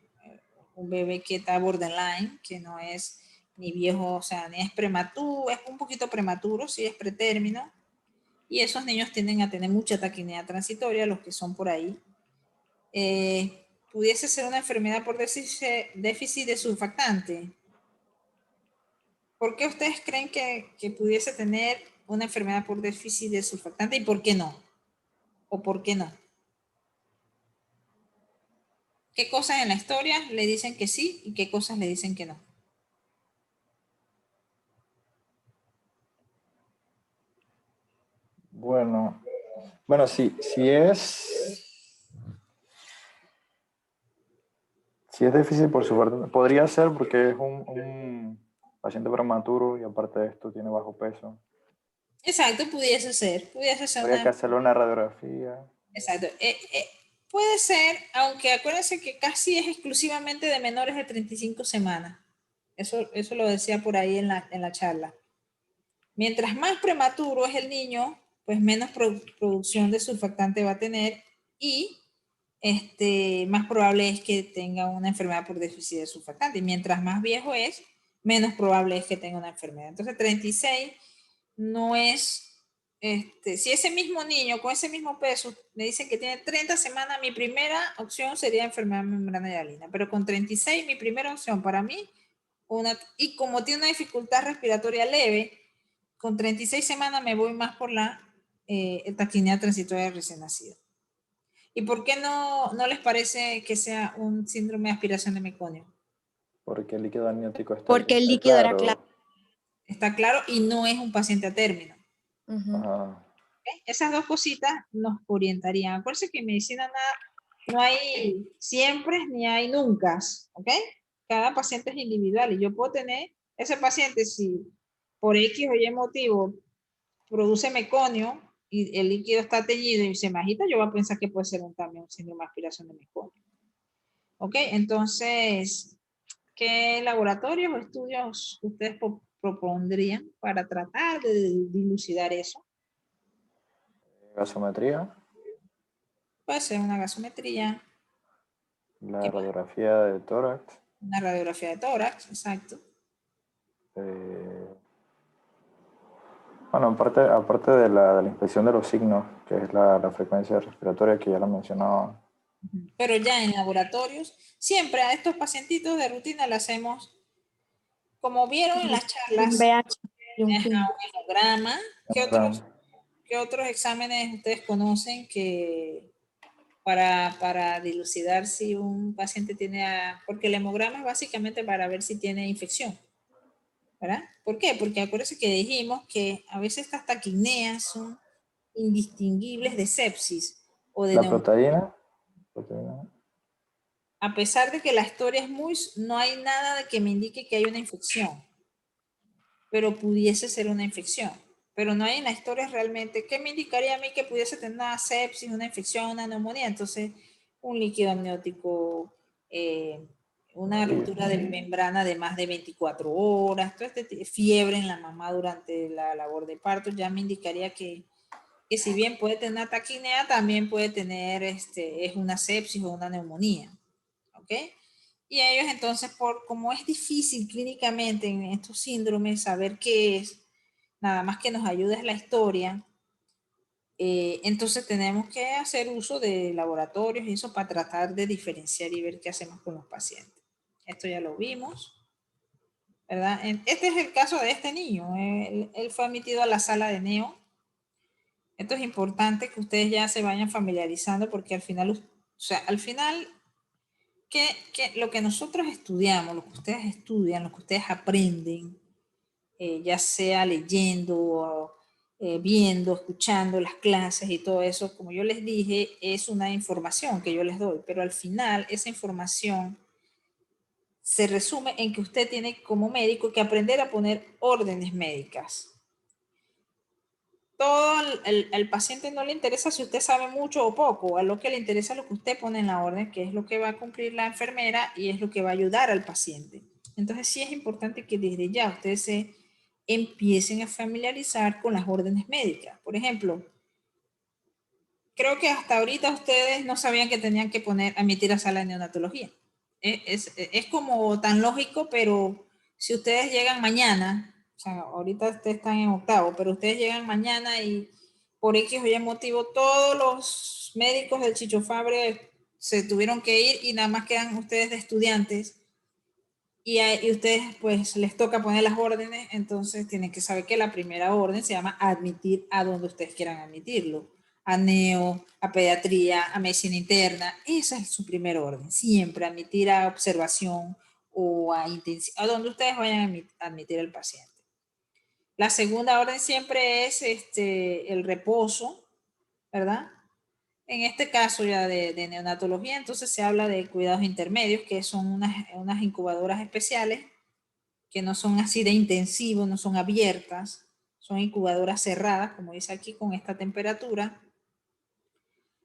S1: Un bebé que está borderline, que no es ni viejo, o sea, ni es prematuro, es un poquito prematuro, sí es pretérmino. Y esos niños tienden a tener mucha taquinea transitoria, los que son por ahí. Pudiese ser una enfermedad por déficit de surfactante. ¿Por qué ustedes creen que pudiese tener una enfermedad por déficit de surfactante y por qué no? ¿O por qué no? ¿Qué cosas en la historia le dicen que sí y qué cosas le dicen que no?
S4: Bueno, si es difícil por su parte, podría ser porque es un paciente prematuro y aparte de esto tiene bajo peso.
S1: Exacto, pudiese ser
S4: Habría que hacerle una radiografía.
S1: Exacto. Puede ser, aunque acuérdense que casi es exclusivamente de menores de 35 semanas. Eso lo decía por ahí en la charla. Mientras más prematuro es el niño, pues menos producción de surfactante va a tener y más probable es que tenga una enfermedad por déficit de surfactante. Y mientras más viejo es, menos probable es que tenga una enfermedad. Entonces, 36 no es, si ese mismo niño con ese mismo peso me dicen que tiene 30 semanas, mi primera opción sería enfermedad membrana hialina, pero con 36 mi primera opción para mí, y como tiene una dificultad respiratoria leve, con 36 semanas me voy más por la taquinea transitoria de recién nacido. ¿Y por qué no les parece que sea un síndrome de aspiración de meconio?
S4: Porque el líquido amniótico está
S2: Porque el líquido era claro.
S1: Está claro y no es un paciente a término.
S4: Ajá.
S1: ¿Okay? Esas dos cositas nos orientarían. Acuérdense que en medicina no hay siempre ni hay nunca. ¿Ok? Cada paciente es individual y yo puedo tener ese paciente si por X o Y motivo produce meconio y el líquido está teñido y se me agita, yo voy a pensar que puede ser también un síndrome de aspiración de meconio. ¿Ok? Entonces, ¿qué laboratorios o estudios ustedes propondrían para tratar de dilucidar eso?
S4: Gasometría,
S1: Puede ser una gasometría,
S4: la radiografía de tórax.
S1: una radiografía de tórax, exacto.
S4: Bueno, aparte de la inspección de los signos, que es la frecuencia respiratoria que ya la mencionaba.
S1: Pero ya en laboratorios, siempre a estos pacientitos de rutina le hacemos, como vieron en las charlas,
S2: Un VH y un
S1: un
S2: FIM.
S1: hemograma. ¿Qué otros exámenes ustedes conocen que para dilucidar si un paciente tiene, porque el hemograma es básicamente para ver si tiene infección, ¿verdad? ¿Por qué? Porque acuérdense que dijimos que a veces estas taquineas son indistinguibles de sepsis o de
S4: La
S1: neumonía.
S4: proteína.
S1: A pesar de que la historia no hay nada de que me indique que hay una infección, pero pudiese ser una infección. Pero no hay en la historia realmente, ¿qué me indicaría a mí que pudiese tener una sepsis, una infección, una neumonía? Entonces, un líquido amniótico, una ruptura de membrana de más de 24 horas, fiebre en la mamá durante la labor de parto, ya me indicaría que si bien puede tener una taquinea, también puede tener es una sepsis o una neumonía. ¿Ok? Y ellos entonces, como es difícil clínicamente en estos síndromes saber qué es, nada más que nos ayuda es la historia. Entonces tenemos que hacer uso de laboratorios y eso para tratar de diferenciar y ver qué hacemos con los pacientes. Esto ya lo vimos, ¿verdad? Este es el caso de este niño. Él fue admitido a la sala de neo. Esto es importante que ustedes ya se vayan familiarizando porque al final, o sea, al final, lo que nosotros estudiamos, lo que ustedes estudian, lo que ustedes aprenden, ya sea leyendo, viendo, escuchando las clases y todo eso, como yo les dije, es una información que yo les doy, pero al final esa información se resume en que usted tiene como médico que aprender a poner órdenes médicas. Todo al paciente no le interesa si usted sabe mucho o poco, a lo que le interesa es lo que usted pone en la orden, que es lo que va a cumplir la enfermera y es lo que va a ayudar al paciente. Entonces sí es importante que desde ya ustedes se empiecen a familiarizar con las órdenes médicas. Por ejemplo, creo que hasta ahorita ustedes no sabían que tenían que admitir a sala de neonatología. Es como tan lógico, pero si ustedes llegan mañana, o sea, ahorita ustedes están en octavo, pero ustedes llegan mañana y por X o Y motivo todos los médicos del Chicho Fabre se tuvieron que ir y nada más quedan ustedes de estudiantes y ustedes pues les toca poner las órdenes, entonces tienen que saber que la primera orden se llama admitir a donde ustedes quieran admitirlo. A neo, a pediatría, a medicina interna, esa es su primera orden, siempre admitir a observación o a intensiva, a donde ustedes vayan a admitir al paciente. La segunda orden siempre es el reposo, ¿verdad? En este caso ya de neonatología, entonces se habla de cuidados intermedios, que son unas incubadoras especiales, que no son así de intensivos, no son abiertas, son incubadoras cerradas, como dice aquí, con esta temperatura.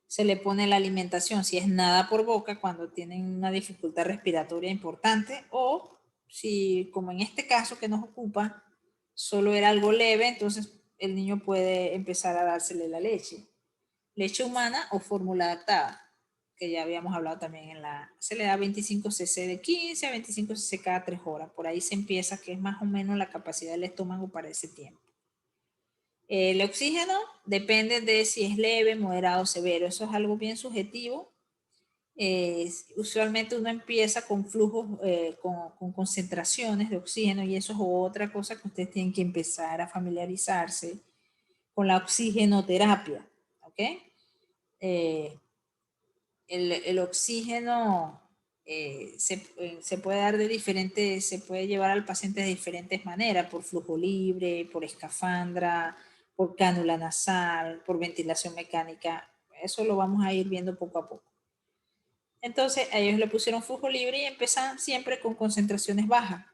S1: Se le pone la alimentación, si es nada por boca, cuando tienen una dificultad respiratoria importante, o si, como en este caso que nos ocupa, solo era algo leve, entonces el niño puede empezar a dársele la leche. Leche humana o fórmula adaptada, que ya habíamos hablado también se le da 25 cc de 15 a 25 cc cada 3 horas. Por ahí se empieza, que es más o menos la capacidad del estómago para ese tiempo. El oxígeno depende de si es leve, moderado o severo. Eso es algo bien subjetivo. Usualmente uno empieza con flujos, con concentraciones de oxígeno y eso es otra cosa que ustedes tienen que empezar a familiarizarse con la oxigenoterapia. ¿Ok? El oxígeno se puede dar se puede llevar al paciente de diferentes maneras, por flujo libre, por escafandra, por cánula nasal, por ventilación mecánica. Eso lo vamos a ir viendo poco a poco. Entonces, a ellos le pusieron flujo libre y empiezan siempre con concentraciones bajas.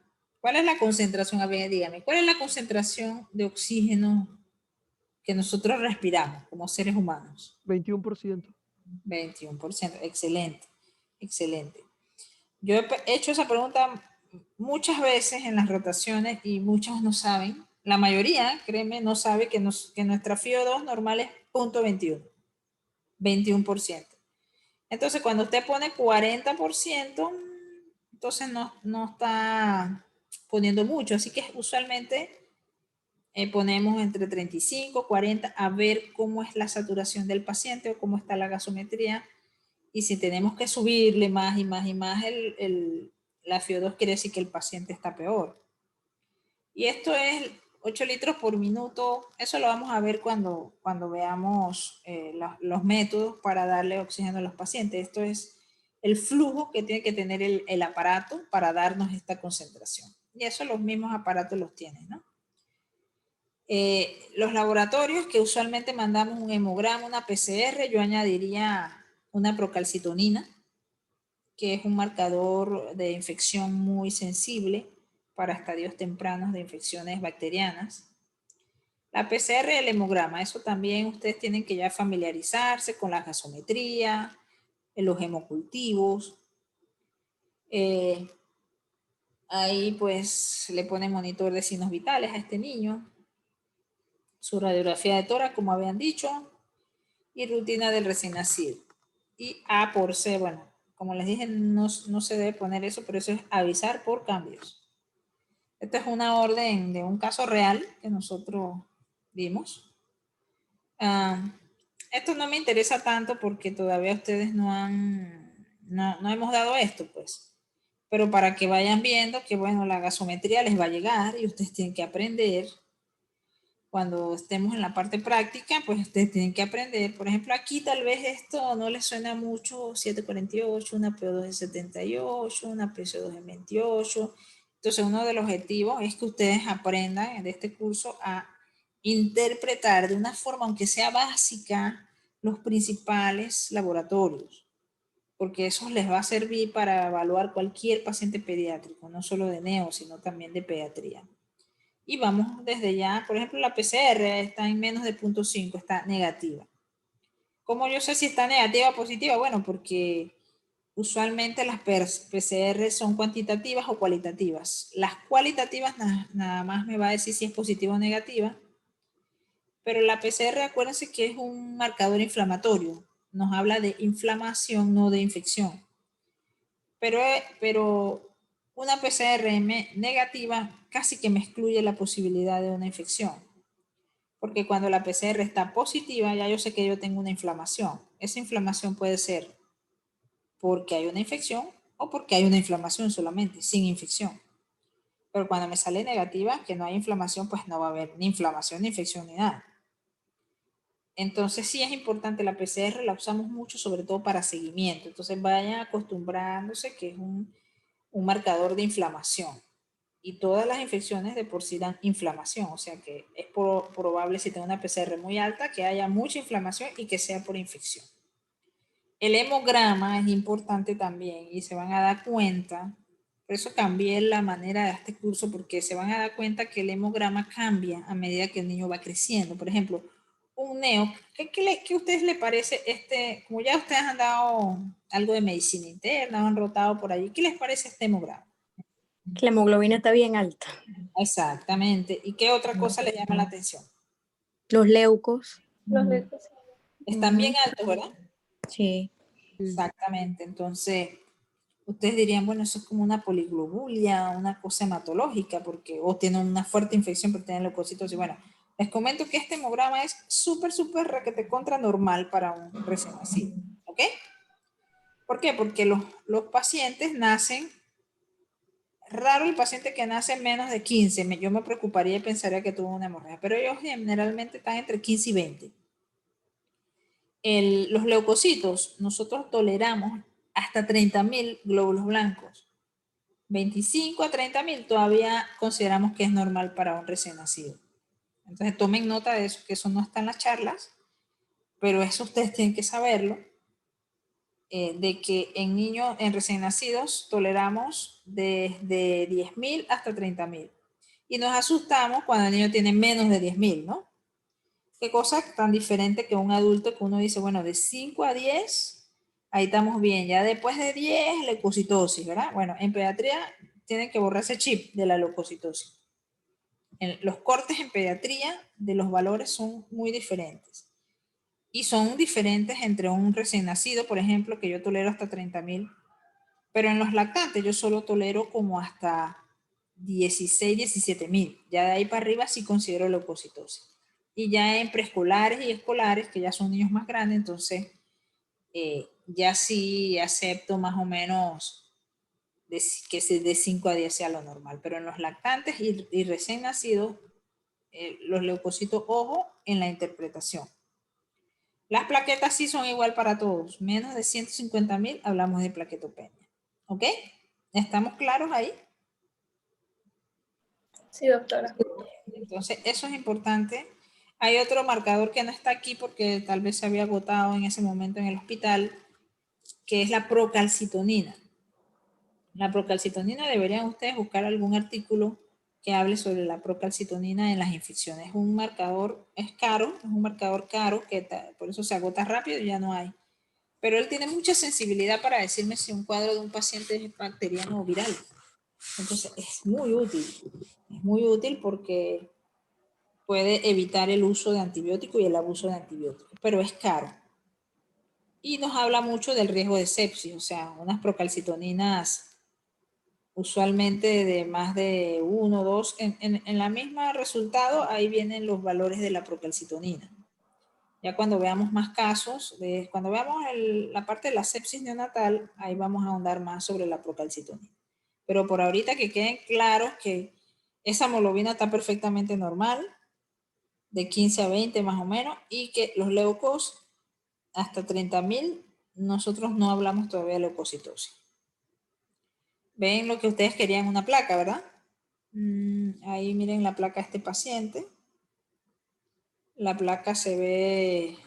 S1: ¿Cuál es la concentración? A ver, dígame, ¿cuál es la concentración de oxígeno que nosotros respiramos como seres humanos?
S11: 21%.
S1: 21%, excelente, excelente. Yo he hecho esa pregunta muchas veces en las rotaciones y muchos no saben. La mayoría, créeme, no sabe que nuestra FIO2 normal es 0.21, 21%. Entonces, cuando usted pone 40%, entonces no está poniendo mucho. Así que usualmente ponemos entre 35, 40 a ver cómo es la saturación del paciente o cómo está la gasometría. Y si tenemos que subirle más y más y más, la FIO2 quiere decir que el paciente está peor. Y esto es 8 litros por minuto. Eso lo vamos a ver cuando veamos los métodos para darle oxígeno a los pacientes. Esto es el flujo que tiene que tener el aparato para darnos esta concentración. Y eso los mismos aparatos los tienen, ¿no? Los laboratorios que usualmente mandamos un hemograma, una PCR, yo añadiría una procalcitonina, que es un marcador de infección muy sensible para estadios tempranos de infecciones bacterianas. La PCR y el hemograma, eso también ustedes tienen que ya familiarizarse con la gasometría, los hemocultivos. Ahí pues le ponen monitor de signos vitales a este niño, su radiografía de tórax, como habían dicho, y rutina del recién nacido. Y A por C, bueno, como les dije, no se debe poner eso, pero eso es avisar por cambios. Esta es una orden de un caso real que nosotros vimos. Esto no me interesa tanto porque todavía ustedes no hemos dado esto, pues. Pero para que vayan viendo que, bueno, la gasometría les va a llegar y ustedes tienen que aprender. Cuando estemos en la parte práctica, pues ustedes tienen que aprender. Por ejemplo, aquí tal vez esto no les suena mucho, 748, una PO2 de 78, una PCO2 de 28. Entonces, uno de los objetivos es que ustedes aprendan de este curso a interpretar de una forma, aunque sea básica, los principales laboratorios, porque eso les va a servir para evaluar cualquier paciente pediátrico, no solo de neo, sino también de pediatría. Y vamos desde ya, por ejemplo, la PCR está en menos de 0.5, está negativa. ¿Cómo yo sé si está negativa o positiva? Bueno, porque usualmente las PCR son cuantitativas o cualitativas. Las cualitativas nada más me va a decir si es positiva o negativa, pero la PCR, acuérdense que es un marcador inflamatorio. Nos habla de inflamación, no de infección. Pero una PCR negativa casi que me excluye la posibilidad de una infección. Porque cuando la PCR está positiva, ya yo sé que yo tengo una inflamación. Esa inflamación puede ser porque hay una infección o porque hay una inflamación solamente, sin infección. Pero cuando me sale negativa, que no hay inflamación, pues no va a haber ni inflamación, ni infección, ni nada. Entonces sí es importante, la PCR la usamos mucho, sobre todo para seguimiento. Entonces vayan acostumbrándose que es un marcador de inflamación. Y todas las infecciones de por sí dan inflamación, o sea que es probable, si tengo una PCR muy alta, que haya mucha inflamación y que sea por infección. El hemograma es importante también y se van a dar cuenta, por eso cambié la manera de este curso, porque se van a dar cuenta que el hemograma cambia a medida que el niño va creciendo. Por ejemplo, un neo, ¿qué a ustedes les parece como ya ustedes han dado algo de medicina interna, han rotado por allí, ¿qué les parece este hemograma?
S2: La hemoglobina está bien alta.
S1: Exactamente. ¿Y qué otra cosa les llama la atención?
S2: Los leucos.
S8: Los leucos.
S1: Están bien altos, ¿verdad?
S2: Sí.
S1: Exactamente. Entonces, ustedes dirían, bueno, eso es como una poliglobulia, una cosa hematológica, porque o tienen una fuerte infección, pero tienen leucocitos. Y bueno, les comento que este hemograma es súper requete contra normal para un recién nacido. ¿Ok? ¿Por qué? Porque los pacientes nacen, raro el paciente que nace en menos de 15, yo me preocuparía y pensaría que tuvo una hemorragia, pero ellos generalmente están entre 15 y 20. Los leucocitos, nosotros toleramos hasta 30.000 glóbulos blancos. 25 a 30.000 todavía consideramos que es normal para un recién nacido. Entonces tomen nota de eso, que eso no está en las charlas, pero eso ustedes tienen que saberlo, de que en niños, en recién nacidos, toleramos desde 10.000 hasta 30.000. Y nos asustamos cuando el niño tiene menos de 10.000, ¿no? Qué cosa tan diferente que un adulto, que uno dice, bueno, de 5 a 10, ahí estamos bien. Ya después de 10, leucocitosis, ¿verdad? Bueno, en pediatría tienen que borrar ese chip de la leucocitosis. Los cortes en pediatría de los valores son muy diferentes. Y son diferentes entre un recién nacido, por ejemplo, que yo tolero hasta 30.000, pero en los lactantes yo solo tolero como hasta 16, 17.000. Ya de ahí para arriba sí considero leucocitosis. Y ya en preescolares y escolares, que ya son niños más grandes, entonces ya sí acepto más o menos que de 5 a 10 sea lo normal. Pero en los lactantes y recién nacidos, los leucocitos, ojo en la interpretación. Las plaquetas sí son igual para todos. Menos de 150.000 hablamos de plaquetopenia. ¿Ok? ¿Estamos claros ahí?
S8: Sí, doctora.
S1: Entonces, eso es importante. Hay otro marcador que no está aquí porque tal vez se había agotado en ese momento en el hospital, que es la procalcitonina. La procalcitonina, deberían ustedes buscar algún artículo que hable sobre la procalcitonina en las infecciones. Es un marcador, es un marcador caro, que por eso se agota rápido y ya no hay. Pero él tiene mucha sensibilidad para decirme si un cuadro de un paciente es bacteriano o viral. Entonces, es muy útil porque puede evitar el uso de antibióticos y el abuso de antibióticos, pero es caro. Y nos habla mucho del riesgo de sepsis, o sea, unas procalcitoninas usualmente de más de 1 o 2, en la misma resultado, ahí vienen los valores de la procalcitonina. Ya cuando veamos más casos, cuando veamos la parte de la sepsis neonatal, ahí vamos a ahondar más sobre la procalcitonina. Pero por ahorita que queden claros que esa hemoglobina está perfectamente normal, de 15 a 20 más o menos, y que los leucos hasta 30.000, nosotros no hablamos todavía de leucocitosis. Ven lo que ustedes querían, una placa, ¿verdad? Ahí miren la placa de este paciente. La placa se ve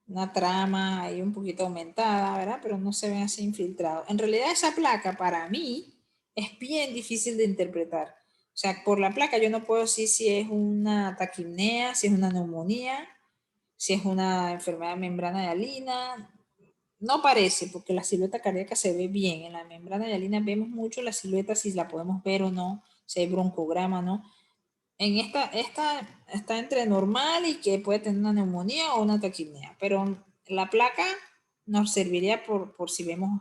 S1: una trama ahí un poquito aumentada, ¿verdad? Pero no se ve así infiltrado. En realidad esa placa para mí es bien difícil de interpretar. O sea, por la placa yo no puedo decir si es una taquipnea, si es una neumonía, si es una enfermedad de membrana hialina. No parece, porque la silueta cardíaca se ve bien. En la membrana hialina vemos mucho la silueta, si la podemos ver o no, si hay broncograma o no. En esta está entre normal y que puede tener una neumonía o una taquipnea, pero la placa nos serviría por si vemos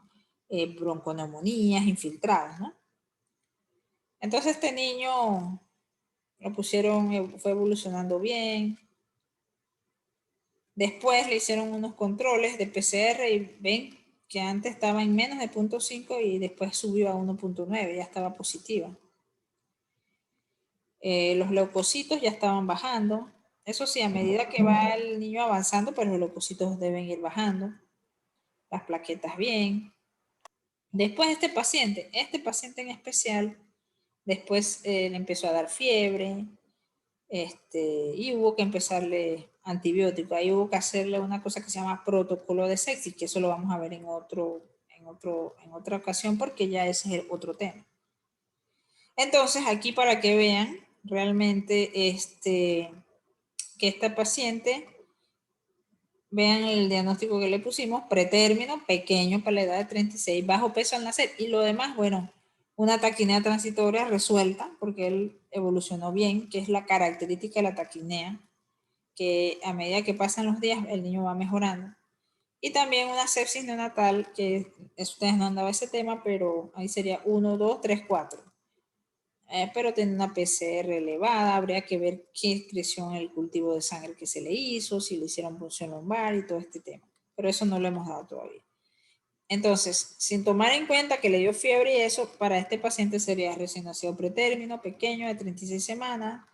S1: bronconeumonías infiltradas, ¿no? Entonces este niño lo pusieron, fue evolucionando bien. Después le hicieron unos controles de PCR y ven que antes estaba en menos de 0.5 y después subió a 1.9, ya estaba positiva. Los leucocitos ya estaban bajando. Eso sí, a medida que va el niño avanzando, pues los leucocitos deben ir bajando. Las plaquetas bien. Después este paciente en especial, después le empezó a dar fiebre, y hubo que empezarle antibiótico. Ahí hubo que hacerle una cosa que se llama protocolo de sepsis, que eso lo vamos a ver en otra ocasión, porque ya ese es otro tema. Entonces, aquí para que vean realmente que esta paciente, vean el diagnóstico que le pusimos: pretérmino, pequeño para la edad de 36, bajo peso al nacer, y lo demás, bueno, una taquipnea transitoria resuelta, porque él evolucionó bien, que es la característica de la taquipnea, que a medida que pasan los días el niño va mejorando. Y también una sepsis neonatal, que ustedes no han dado ese tema, pero ahí sería 1, 2, 3, 4. Pero tiene una PCR elevada, habría que ver qué creció en el cultivo de sangre que se le hizo, si le hicieron punción lumbar y todo este tema. Pero eso no lo hemos dado todavía. Entonces, sin tomar en cuenta que le dio fiebre y eso, para este paciente sería recién nacido pretérmino, pequeño, de 36 semanas,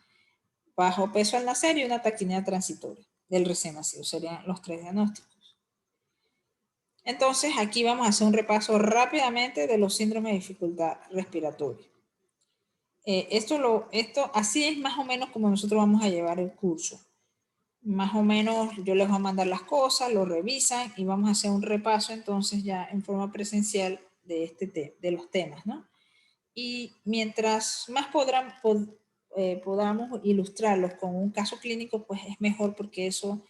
S1: bajo peso al nacer y una taquipnea transitoria del recién nacido. Serían los 3 diagnósticos. Entonces, aquí vamos a hacer un repaso rápidamente de los síndromes de dificultad respiratoria. Esto así es más o menos como nosotros vamos a llevar el curso. Más o menos yo les voy a mandar las cosas, lo revisan y vamos a hacer un repaso entonces ya en forma presencial de los temas, ¿no? Y mientras más podamos ilustrarlos con un caso clínico, pues es mejor, porque eso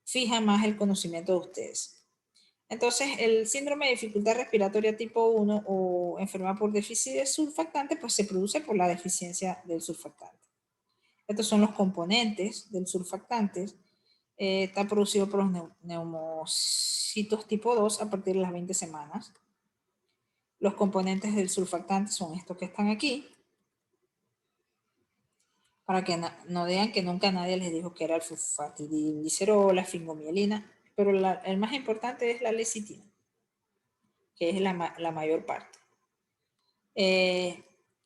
S1: fija más el conocimiento de ustedes. Entonces, el síndrome de dificultad respiratoria tipo 1 o enfermedad por déficit de surfactante, pues se produce por la deficiencia del surfactante. Estos son los componentes del surfactante. Está producido por los neumocitos tipo 2 a partir de las 20 semanas. Los componentes del surfactante son estos que están aquí, para que no digan que nunca nadie les dijo que era el sulfatidilglicerol, la fingomielina, pero el más importante es la lecitina, que es la mayor parte.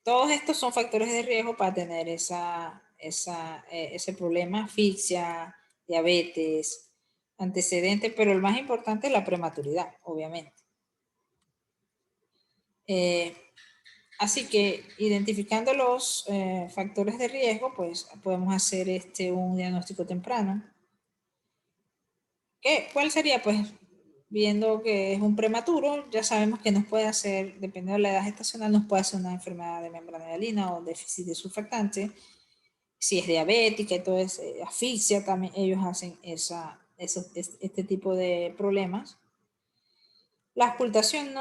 S1: Todos estos son factores de riesgo para tener ese problema: asfixia, diabetes, antecedentes, pero el más importante es la prematuridad, obviamente. Así que identificando los factores de riesgo, pues podemos hacer un diagnóstico temprano. ¿Cuál sería? Pues viendo que es un prematuro, ya sabemos que nos puede hacer, dependiendo de la edad gestacional, nos puede hacer una enfermedad de membrana hialina o déficit de surfactante. Si es diabética y todo es asfixia, también ellos hacen este tipo de problemas. La auscultación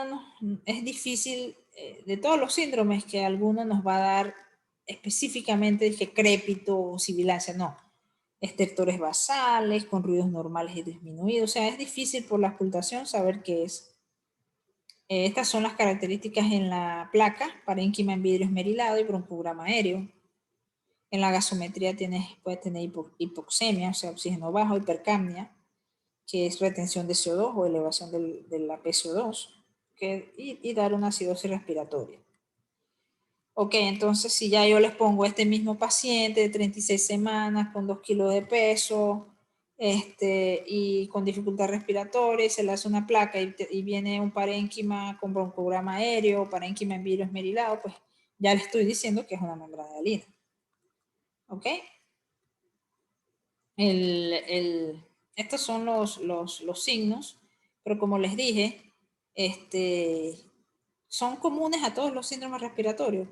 S1: es difícil, de todos los síndromes, que alguno nos va a dar específicamente que crépito o sibilancia, no. Estertores basales con ruidos normales y disminuidos. O sea, es difícil por la auscultación saber qué es. Estas son las características en la placa, parénquima en vidrio esmerilado y broncograma aéreo. En la gasometría puede tener hipoxemia, o sea, oxígeno bajo, hipercapnia, que es retención de CO2 o elevación de la PCO2, y dar una acidosis respiratoria. Ok, entonces si ya yo les pongo este mismo paciente de 36 semanas con 2 kilos de peso, y con dificultad respiratoria, y se le hace una placa y viene un parénquima con broncograma aéreo, parénquima en vidrio esmerilado, pues ya le estoy diciendo que es una membrana hialina. ¿Ok? Estos son los signos, pero como les dije, son comunes a todos los síndromes respiratorios.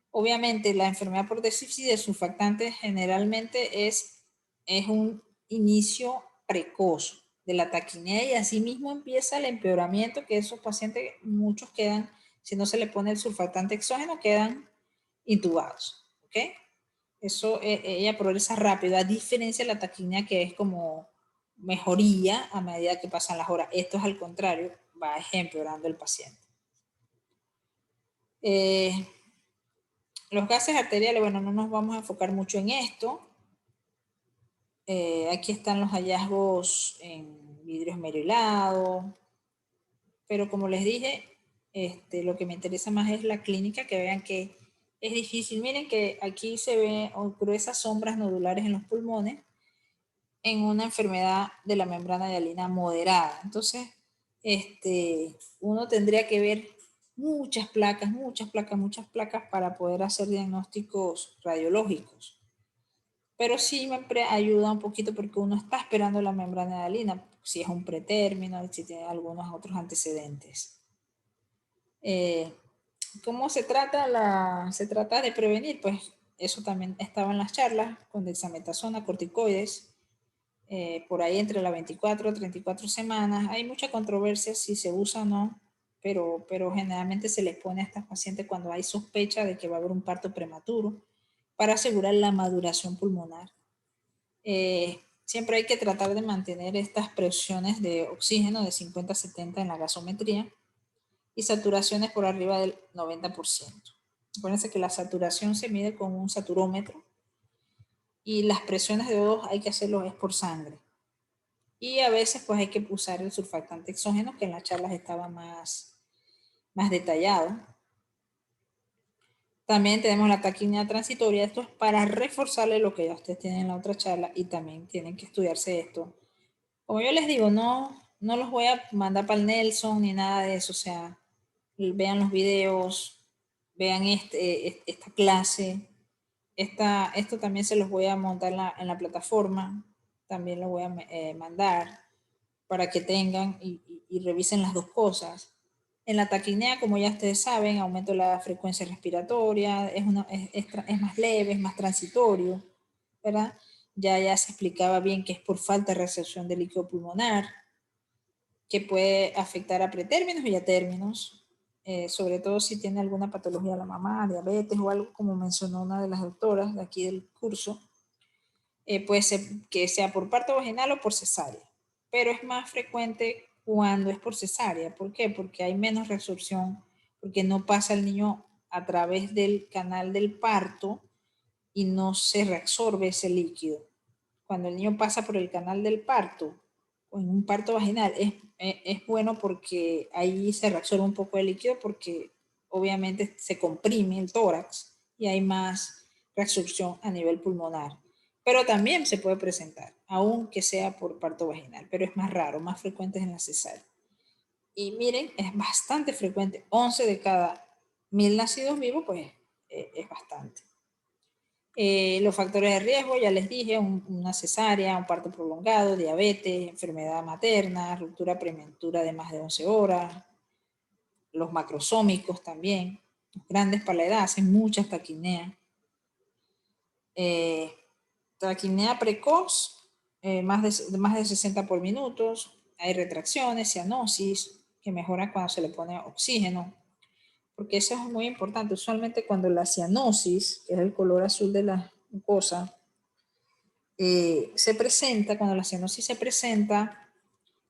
S1: Obviamente, la enfermedad por déficit de surfactantes generalmente es un inicio precoz de la taquinea y así mismo empieza el empeoramiento, que esos pacientes, muchos quedan, si no se le pone el surfactante exógeno, quedan intubados. ¿Ok? Eso, ella progresa rápido, a diferencia de la taquinea que es como mejoría a medida que pasan las horas. Esto es al contrario, va empeorando el paciente. Los gases arteriales, bueno, no nos vamos a enfocar mucho en esto. Aquí están los hallazgos en vidrio esmerilado, pero como les dije, lo que me interesa más es la clínica, que vean que es difícil. Miren que aquí se ven gruesas sombras nodulares en los pulmones en una enfermedad de la membrana hialina moderada. Entonces, uno tendría que ver muchas placas para poder hacer diagnósticos radiológicos. Pero sí me ayuda un poquito porque uno está esperando la membrana hialina, si es un pretérmino, si tiene algunos otros antecedentes. ¿Cómo se trata? Se trata de prevenir, pues eso también estaba en las charlas, con dexametasona, corticoides, por ahí entre las 24 y 34 semanas. Hay mucha controversia si se usa o no, pero generalmente se les pone a estas pacientes cuando hay sospecha de que va a haber un parto prematuro para asegurar la maduración pulmonar. Siempre hay que tratar de mantener estas presiones de oxígeno de 50 a 70 en la gasometría y saturaciones por arriba del 90%. Acuérdense que la saturación se mide con un saturómetro y las presiones de O2 hay que hacerlo es por sangre. Y a veces pues hay que usar el surfactante exógeno, que en las charlas estaba más detallado. También tenemos la taquimia transitoria. Esto es para reforzarle lo que ya ustedes tienen en la otra charla y también tienen que estudiarse esto. Como yo les digo, no los voy a mandar para el Nelson ni nada de eso. O sea, vean los videos, vean esta clase. Esto también se los voy a montar en la plataforma. También lo voy a mandar para que tengan y revisen las dos cosas. En la taquinea, como ya ustedes saben, aumento la frecuencia respiratoria, es más leve, es más transitorio, ¿verdad? Ya se explicaba bien que es por falta de recepción de líquido pulmonar, que puede afectar a pretérminos y a términos, sobre todo si tiene alguna patología de la mamá, diabetes o algo, como mencionó una de las doctoras de aquí del curso. Puede ser que sea por parto vaginal o por cesárea, pero es más frecuente cuando es por cesárea. ¿Por qué? Porque hay menos reabsorción, porque no pasa el niño a través del canal del parto y no se reabsorbe ese líquido. Cuando el niño pasa por el canal del parto, o en un parto vaginal, es bueno porque ahí se reabsorbe un poco el líquido, porque obviamente se comprime el tórax y hay más reabsorción a nivel pulmonar. Pero también se puede presentar, aunque sea por parto vaginal, pero es más raro, más frecuente en la cesárea. Y miren, es bastante frecuente, 11 de cada 1000 nacidos vivos, pues es bastante. Los factores de riesgo, ya les dije, una cesárea, un parto prolongado, diabetes, enfermedad materna, ruptura prematura de más de 11 horas, los macrosómicos también, los grandes para la edad, hacen muchas taquinea. Taquinea precoz, más de 60 por minutos, hay retracciones, cianosis, que mejora cuando se le pone oxígeno, porque eso es muy importante. Usualmente cuando la cianosis, que es el color azul de la mucosa, se presenta, cuando la cianosis se presenta,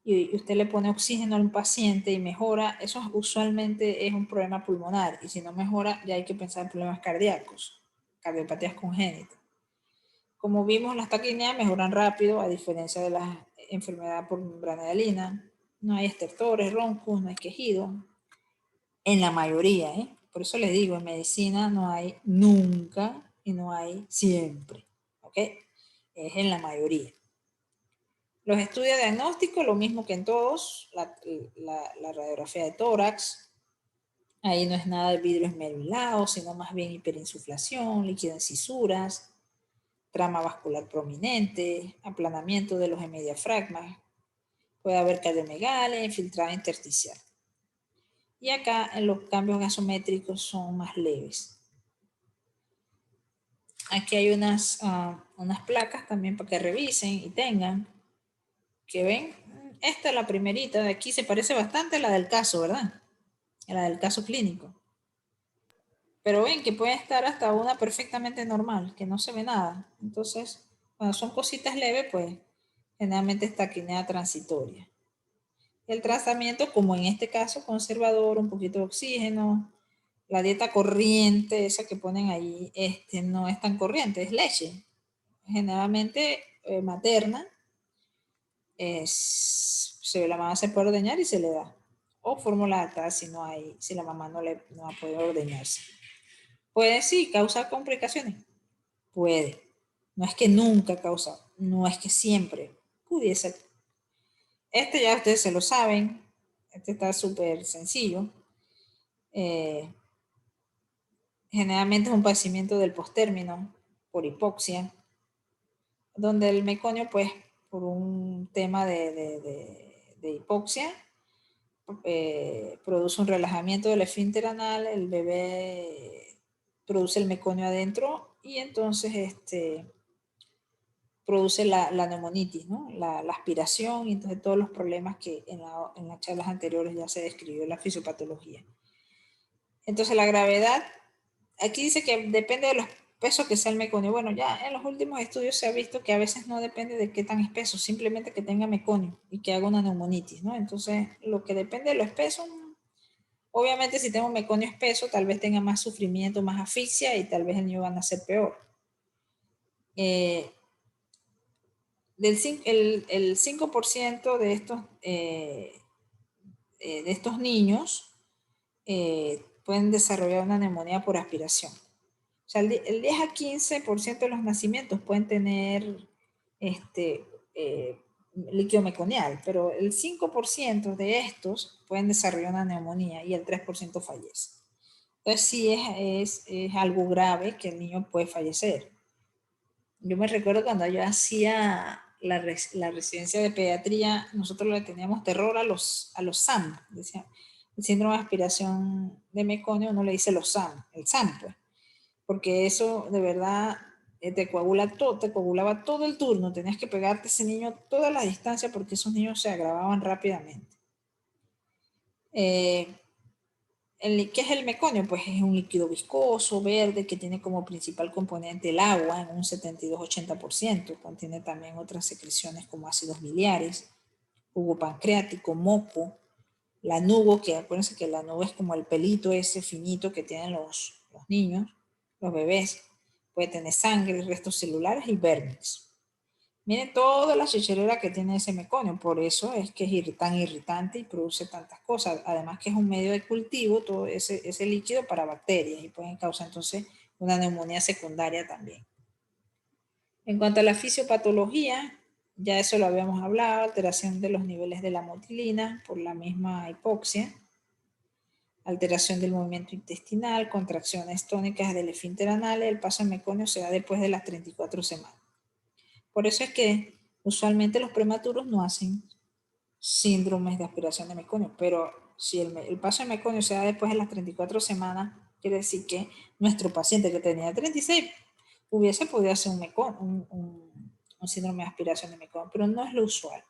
S1: y y usted le pone oxígeno al paciente y mejora, eso usualmente es un problema pulmonar, y si no mejora ya hay que pensar en problemas cardíacos, cardiopatías congénitas. Como vimos, las taquipneas mejoran rápido, a diferencia de la enfermedad por membrana de Alina. No hay estertores, roncos, no hay quejido. En la mayoría, ¿eh? Por eso les digo, en medicina no hay nunca y no hay siempre. ¿Ok? Es en la mayoría. Los estudios diagnósticos, lo mismo que en todos, la radiografía de tórax, ahí no es nada de vidrio esmerilado, sino más bien hiperinsuflación, líquido en cisuras, trama vascular prominente, aplanamiento de los hemodiafragmas, puede haber cardiomegalia, infiltrada intersticial. Y acá los cambios gasométricos son más leves. Aquí hay unas placas también para que revisen y tengan, que ven, esta es la primerita de aquí, se parece bastante a la del caso, ¿verdad? A la del caso clínico. Pero ven que puede estar hasta una perfectamente normal, que no se ve nada. Entonces, cuando son cositas leves, pues generalmente es taquipnea transitoria. El tratamiento, como en este caso, conservador, un poquito de oxígeno. La dieta corriente, esa que ponen ahí, no es tan corriente, es leche. Generalmente materna. La mamá se puede ordeñar y se le da. O fórmula lactada si la mamá no va a poder ordeñarse. Puede sí causar complicaciones. Puede. No es que nunca causa, no es que siempre. Pudiese. Ya ustedes se lo saben. Está súper sencillo. Generalmente es un padecimiento del postérmino por hipoxia, donde el meconio, pues, por un tema de hipoxia, produce un relajamiento del esfínter anal, el bebé produce el meconio adentro y entonces produce la neumonitis, ¿no? La aspiración y entonces todos los problemas que en las charlas anteriores ya se describió la fisiopatología. Entonces la gravedad, aquí dice que depende de los pesos que sea el meconio. Bueno, ya en los últimos estudios se ha visto que a veces no depende de qué tan espeso, simplemente que tenga meconio y que haga una neumonitis, ¿no? Entonces, lo que depende de lo espeso, obviamente si tengo un meconio espeso, tal vez tenga más sufrimiento, más asfixia y tal vez el niño va a nacer peor. El 5% de estos niños pueden desarrollar una neumonía por aspiración. O sea, el 10 a 15% de los nacimientos pueden tener líquido meconial, pero el 5% de estos pueden desarrollar una neumonía y el 3% fallece. Entonces sí es algo grave que el niño puede fallecer. Yo me recuerdo cuando yo hacía la residencia de pediatría, nosotros le teníamos terror a los SAM, decía, el síndrome de aspiración de meconio, uno le dice los SAM, el SAM pues, porque eso de verdad te coagulaba todo el turno, tenías que pegarte a ese niño toda la distancia porque esos niños se agravaban rápidamente. ¿Qué es el meconio? Pues es un líquido viscoso, verde, que tiene como principal componente el agua en un 72-80%. Contiene también otras secreciones como ácidos biliares, jugo pancreático, moco, lanugo, que acuérdense que el lanugo es como el pelito ese finito que tienen los niños, los bebés. Puede tener sangre, restos celulares y vérmex. Miren toda la chicharrera que tiene ese meconio, por eso es que es tan irritante y produce tantas cosas. Además que es un medio de cultivo, todo ese líquido para bacterias y pueden causar entonces una neumonía secundaria también. En cuanto a la fisiopatología, ya eso lo habíamos hablado, alteración de los niveles de la motilina por la misma hipoxia, alteración del movimiento intestinal, contracciones tónicas del esfínter anal, el paso al meconio se da después de las 34 semanas. Por eso es que usualmente los prematuros no hacen síndromes de aspiración de meconio, pero si el paso de meconio se da después de las 34 semanas, quiere decir que nuestro paciente que tenía 36 hubiese podido hacer un síndrome de aspiración de meconio, pero no es lo usual.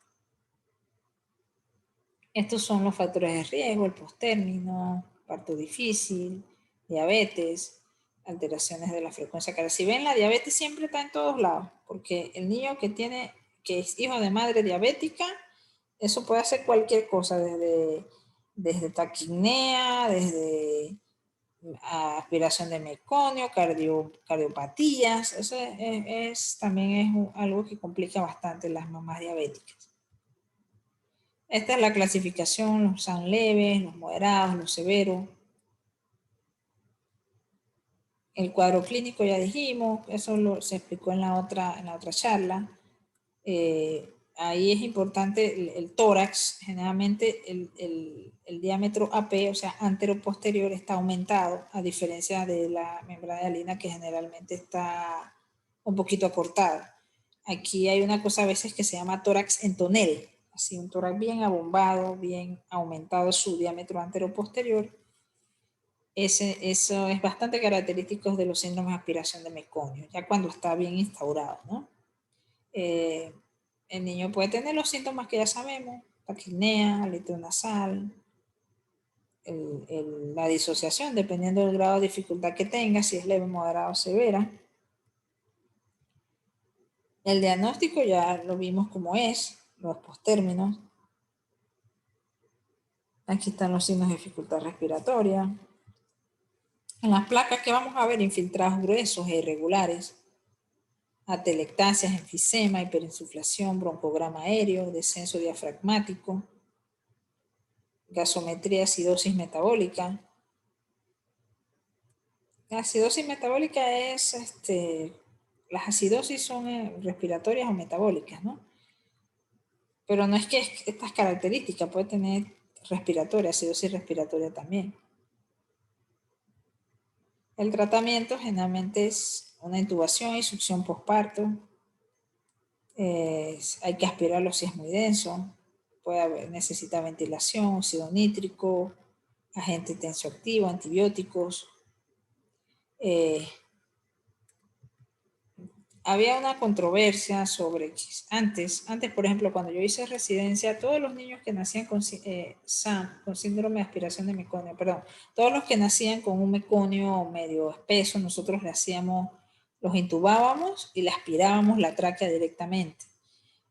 S1: Estos son los factores de riesgo, el postérmino, parto difícil, diabetes, alteraciones de la frecuencia cardíaca. Si ven, la diabetes siempre está en todos lados, porque el niño que es hijo de madre diabética Eso puede hacer cualquier cosa, desde taquipnea, desde aspiración de meconio, cardiopatías. Eso también es algo que complica bastante las mamás diabéticas. Esta es la clasificación, los son leves, los moderados, los severos. El cuadro clínico ya dijimos, eso se explicó en la otra charla. Ahí es importante el tórax, generalmente el diámetro AP, o sea, antero-posterior, está aumentado, a diferencia de la membrana hialina que generalmente está un poquito acortada. Aquí hay una cosa a veces que se llama tórax en tonel, así un tórax bien abombado, bien aumentado su diámetro antero-posterior. Eso es bastante característico de los síndromes de aspiración de meconio, ya cuando está bien instaurado, ¿no? El niño puede tener los síntomas que ya sabemos, taquipnea, aleteos nasal, la disociación, dependiendo del grado de dificultad que tenga, si es leve, moderada o severa. El diagnóstico ya lo vimos como es, los postérminos. Aquí están los signos de dificultad respiratoria. En las placas que vamos a ver, infiltrados gruesos e irregulares, atelectasias, enfisema, hiperinsuflación, broncograma aéreo, descenso diafragmático, gasometría, acidosis metabólica. La acidosis metabólica es, las acidosis son respiratorias o metabólicas, ¿no? Pero no es que estas características, puede tener respiratoria, acidosis respiratoria también. El tratamiento generalmente es una intubación y succión posparto. Hay que aspirarlo si es muy denso. Necesita ventilación, óxido nítrico, agente tensioactivo, antibióticos. Había una controversia sobre, antes, por ejemplo, cuando yo hice residencia, todos los niños que nacían con síndrome de aspiración de meconio, perdón, todos los que nacían con un meconio medio espeso, nosotros le hacíamos, los intubábamos y le aspirábamos la tráquea directamente.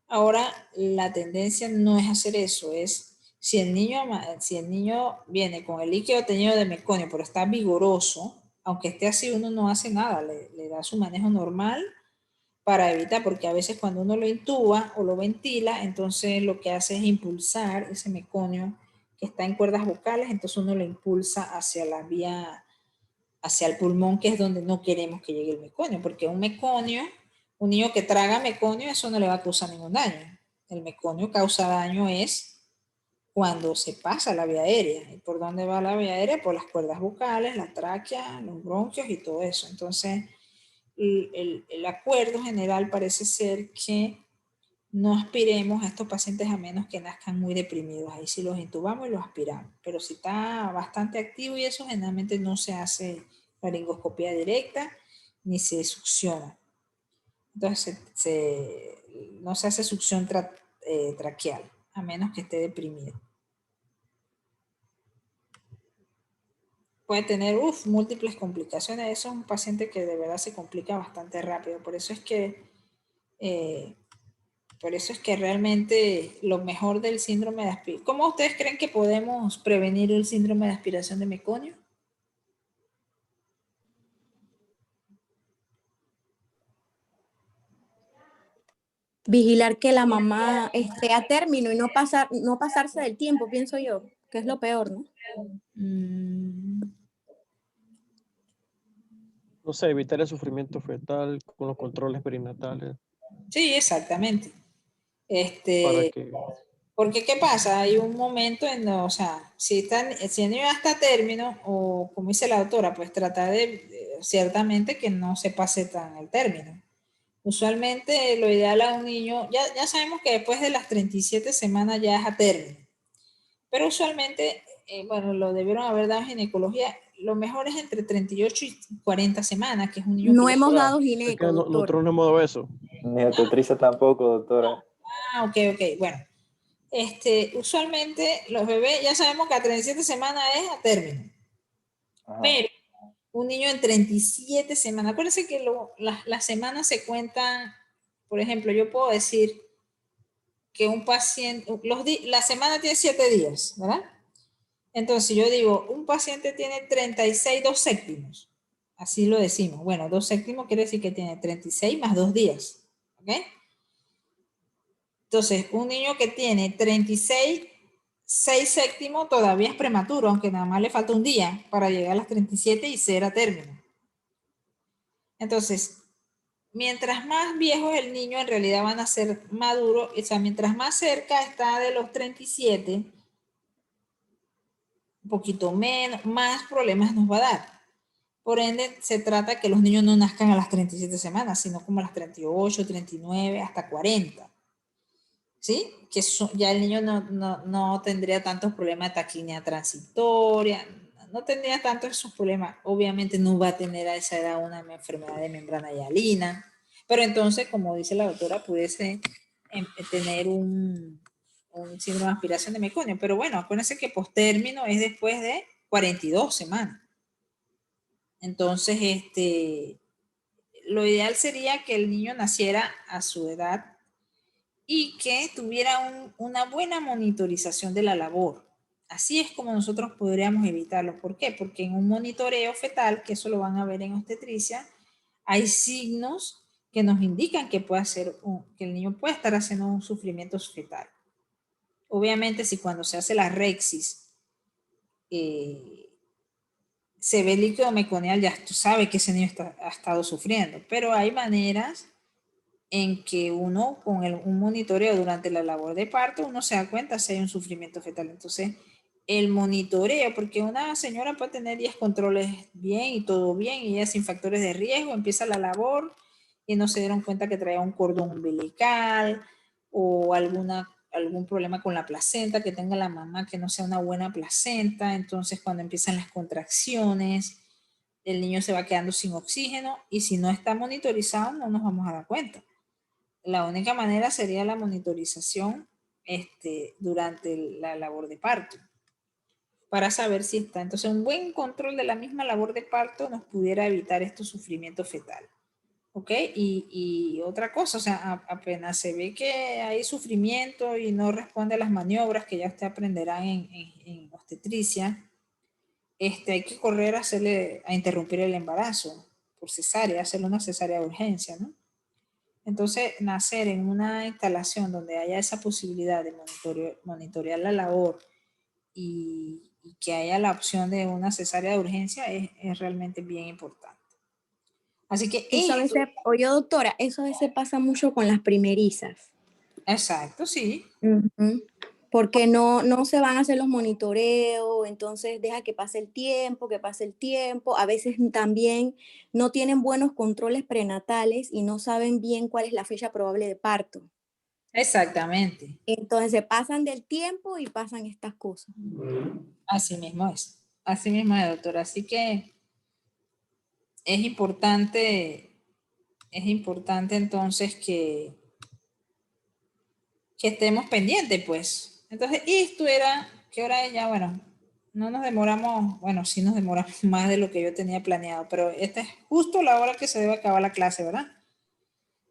S1: Ahora, la tendencia no es hacer eso, es si el niño viene con el líquido teñido de meconio, pero está vigoroso, aunque esté así, uno no hace nada, le da su manejo normal, para evitar, porque a veces cuando uno lo intuba o lo ventila, entonces lo que hace es impulsar ese meconio que está en cuerdas vocales, entonces uno lo impulsa hacia la vía, hacia el pulmón, que es donde no queremos que llegue el meconio, porque un niño que traga meconio, eso no le va a causar ningún daño. El meconio causa daño es cuando se pasa la vía aérea. ¿Y por dónde va la vía aérea? Por las cuerdas vocales, la tráquea, los bronquios y todo eso. Entonces, el acuerdo general parece ser que no aspiremos a estos pacientes a menos que nazcan muy deprimidos. Ahí sí los intubamos y los aspiramos. Pero si está bastante activo y eso, generalmente no se hace laringoscopía directa ni se succiona. Entonces no se hace succión traqueal, a menos que esté deprimido. Puede tener múltiples complicaciones. Eso es un paciente que de verdad se complica bastante rápido. Por eso es que realmente lo mejor del síndrome de aspiración. ¿Cómo ustedes creen que podemos prevenir el síndrome de aspiración de meconio?
S2: Vigilar que la mamá esté a término y no pasarse del tiempo, pienso yo, que es lo peor, ¿no?
S11: No sé, evitar el sufrimiento fetal con los controles perinatales.
S1: Sí, exactamente.
S11: Para que...
S1: Porque ¿qué pasa? Hay un momento en, o sea, si el niño ya está a término, o como dice la doctora, pues tratar ciertamente que no se pase tan el término. Usualmente lo ideal a un niño, ya sabemos que después de las 37 semanas ya es a término, pero usualmente, bueno, lo debieron haber dado en ginecología, lo mejor es entre 38 y 40 semanas, que es un niño
S2: no
S1: que
S2: hemos
S1: ya...
S2: dado gineco, doctor.
S11: Nosotros no hemos dado eso.
S4: Ni obstetricia tampoco, doctora.
S1: Ok, bueno. Usualmente los bebés, ya sabemos que a 37 semanas es a término. Ajá. Pero un niño en 37 semanas, acuérdense que las semanas se cuentan, por ejemplo, yo puedo decir, que un paciente, la semana tiene 7 días, ¿verdad? Entonces yo digo, un paciente tiene 36 2/7. Así lo decimos. Bueno, 2/7 quiere decir que tiene 36 más 2 días. ¿Ok? Entonces, un niño que tiene 36, 6/7 todavía es prematuro, aunque nada más le falta un día para llegar a las 37 y ser a término. Entonces, mientras más viejo es el niño, en realidad van a ser maduros. O sea, mientras más cerca está de los 37, un poquito menos, más problemas nos va a dar. Por ende, se trata que los niños no nazcan a las 37 semanas, sino como a las 38, 39, hasta 40. ¿Sí? Que ya el niño no tendría tantos problemas de taquicardia transitoria, no tendría tantos esos problemas. Obviamente no va a tener a esa edad una enfermedad de membrana hialina, pero entonces, como dice la doctora, pudiese tener un síndrome de aspiración de meconio. Pero bueno, acuérdense que postérmino es después de 42 semanas. Entonces, lo ideal sería que el niño naciera a su edad y que tuviera una buena monitorización de la labor. Así es como nosotros podríamos evitarlo. ¿Por qué? Porque en un monitoreo fetal, que eso lo van a ver en obstetricia, hay signos que nos indican que que el niño puede estar haciendo un sufrimiento fetal. Obviamente, si cuando se hace la rexis se ve líquido meconial, ya tú sabes que ese niño ha estado sufriendo, pero hay maneras en que uno con un monitoreo durante la labor de parto, uno se da cuenta si hay un sufrimiento fetal. Entonces, el monitoreo, porque una señora puede tener 10 controles bien y todo bien, y ella sin factores de riesgo, empieza la labor y no se dieron cuenta que traía un cordón umbilical o algún problema con la placenta, que tenga la mamá que no sea una buena placenta. Entonces, cuando empiezan las contracciones, el niño se va quedando sin oxígeno y si no está monitorizado, no nos vamos a dar cuenta. La única manera sería la monitorización durante la labor de parto, para saber si está. Entonces, un buen control de la misma labor de parto nos pudiera evitar estos sufrimientos fetales. ¿Ok? Y otra cosa, o sea, apenas se ve que hay sufrimiento y no responde a las maniobras que ya usted aprenderá en obstetricia, hay que correr a interrumpir el embarazo por cesárea, hacerle una cesárea de urgencia, ¿no? Entonces, nacer en una instalación donde haya esa posibilidad de monitorear la labor y que haya la opción de una cesárea de urgencia es realmente bien importante. Así que
S2: eso a veces, oye doctora, eso a veces pasa mucho con las primerizas.
S1: Exacto, sí.
S2: Porque no se van a hacer los monitoreos, entonces deja que pase el tiempo. A veces también no tienen buenos controles prenatales y no saben bien cuál es la fecha probable de parto.
S1: Exactamente.
S2: Entonces se pasan del tiempo y pasan estas cosas.
S1: Así mismo es, doctora. Así que es importante entonces que estemos pendientes, pues. Entonces, esto era, ¿qué hora es ya? Bueno, no nos demoramos, bueno, sí nos demoramos más de lo que yo tenía planeado, pero esta es justo la hora que se debe acabar la clase, ¿verdad?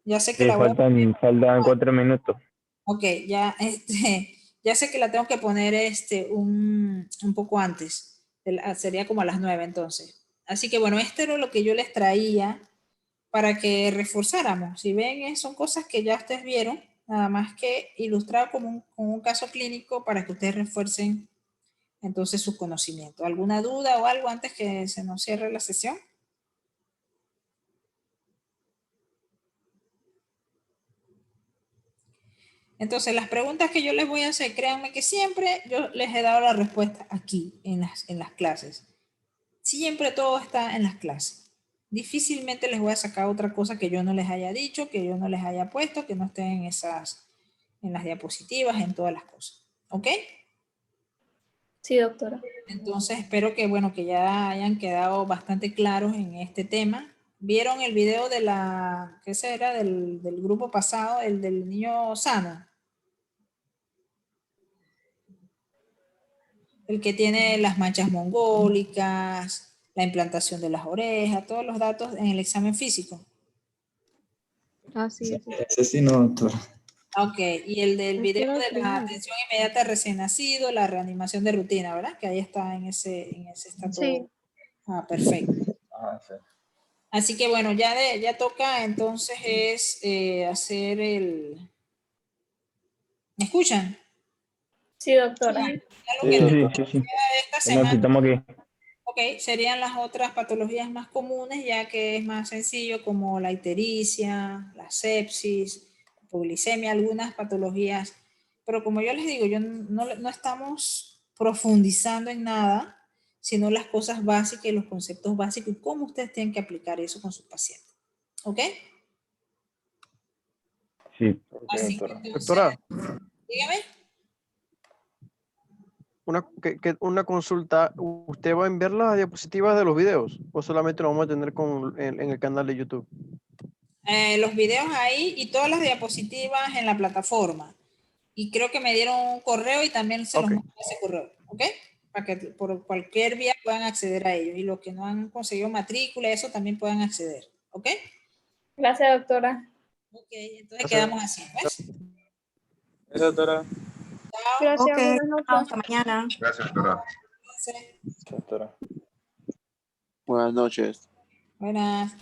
S1: Ya sé que
S9: faltan 4 minutos.
S1: Ok, ya, ya sé que la tengo que poner un poco antes, sería como a las 9 entonces. Así que bueno, esto era lo que yo les traía para que reforzáramos. Si ven, son cosas que ya ustedes vieron, nada más que ilustrar con un caso clínico para que ustedes refuercen entonces su conocimiento. ¿Alguna duda o algo antes que se nos cierre la sesión? Entonces, las preguntas que yo les voy a hacer, créanme que siempre yo les he dado la respuesta aquí en las clases. Siempre todo está en las clases. Difícilmente les voy a sacar otra cosa que yo no les haya dicho, que yo no les haya puesto, que no esté en las diapositivas, en todas las cosas. ¿Ok?
S7: Sí, doctora.
S1: Entonces, espero que, bueno, que ya hayan quedado bastante claros en este tema. ¿Vieron el video de qué será, del grupo pasado, el del niño sano? El que tiene las manchas mongólicas, la implantación de las orejas, todos los datos en el examen físico.
S8: Así es.
S12: Ese sí no, doctora.
S1: Ok, y el del video
S8: Quiero
S1: de la
S8: primero.
S1: atención inmediata recién nacido, la reanimación de rutina, ¿verdad? Que ahí está en ese está todo.
S6: Sí.
S1: Ah, perfecto.
S4: Ajá, sí.
S1: Así que bueno, ya toca entonces es hacer el... ¿Me escuchan?
S6: Sí, doctora.
S1: Ya lo
S4: Sí,
S1: que
S9: Sí, sí,
S4: doctora.
S9: sí, sí.
S1: queda de esta
S9: Nos
S1: semana,
S9: quitamos aquí.
S1: ok, serían las otras patologías más comunes, ya que es más sencillo, como la ictericia, la sepsis, hipoglicemia, algunas patologías. Pero como yo les digo, no estamos profundizando en nada, sino las cosas básicas y los conceptos básicos y cómo ustedes tienen que aplicar eso con sus pacientes. ¿Ok?
S9: Sí.
S4: Ok,
S1: Así que
S4: doctora.
S1: entonces,
S11: Doctora,
S1: dígame.
S11: una consulta. ¿Usted va a enviar las diapositivas de los videos o solamente lo vamos a tener en el canal de YouTube?
S1: Los videos ahí y todas las diapositivas en la plataforma. Y creo que me dieron un correo y también se los
S11: Ok.
S1: mandé ese correo, ¿ok? Para que por cualquier vía puedan acceder a ellos. Y los que no han conseguido matrícula, eso también puedan acceder, ¿ok?
S6: Gracias, doctora.
S1: Ok, entonces
S11: Gracias.
S1: quedamos así, ¿ves?
S3: Esa doctora.
S1: Chao.
S6: Gracias,
S2: Ok,
S6: buenas noches.
S2: hasta mañana.
S12: Gracias, doctora.
S1: Cuídense.
S4: Sí, doctora.
S3: Buenas noches.
S1: Buenas.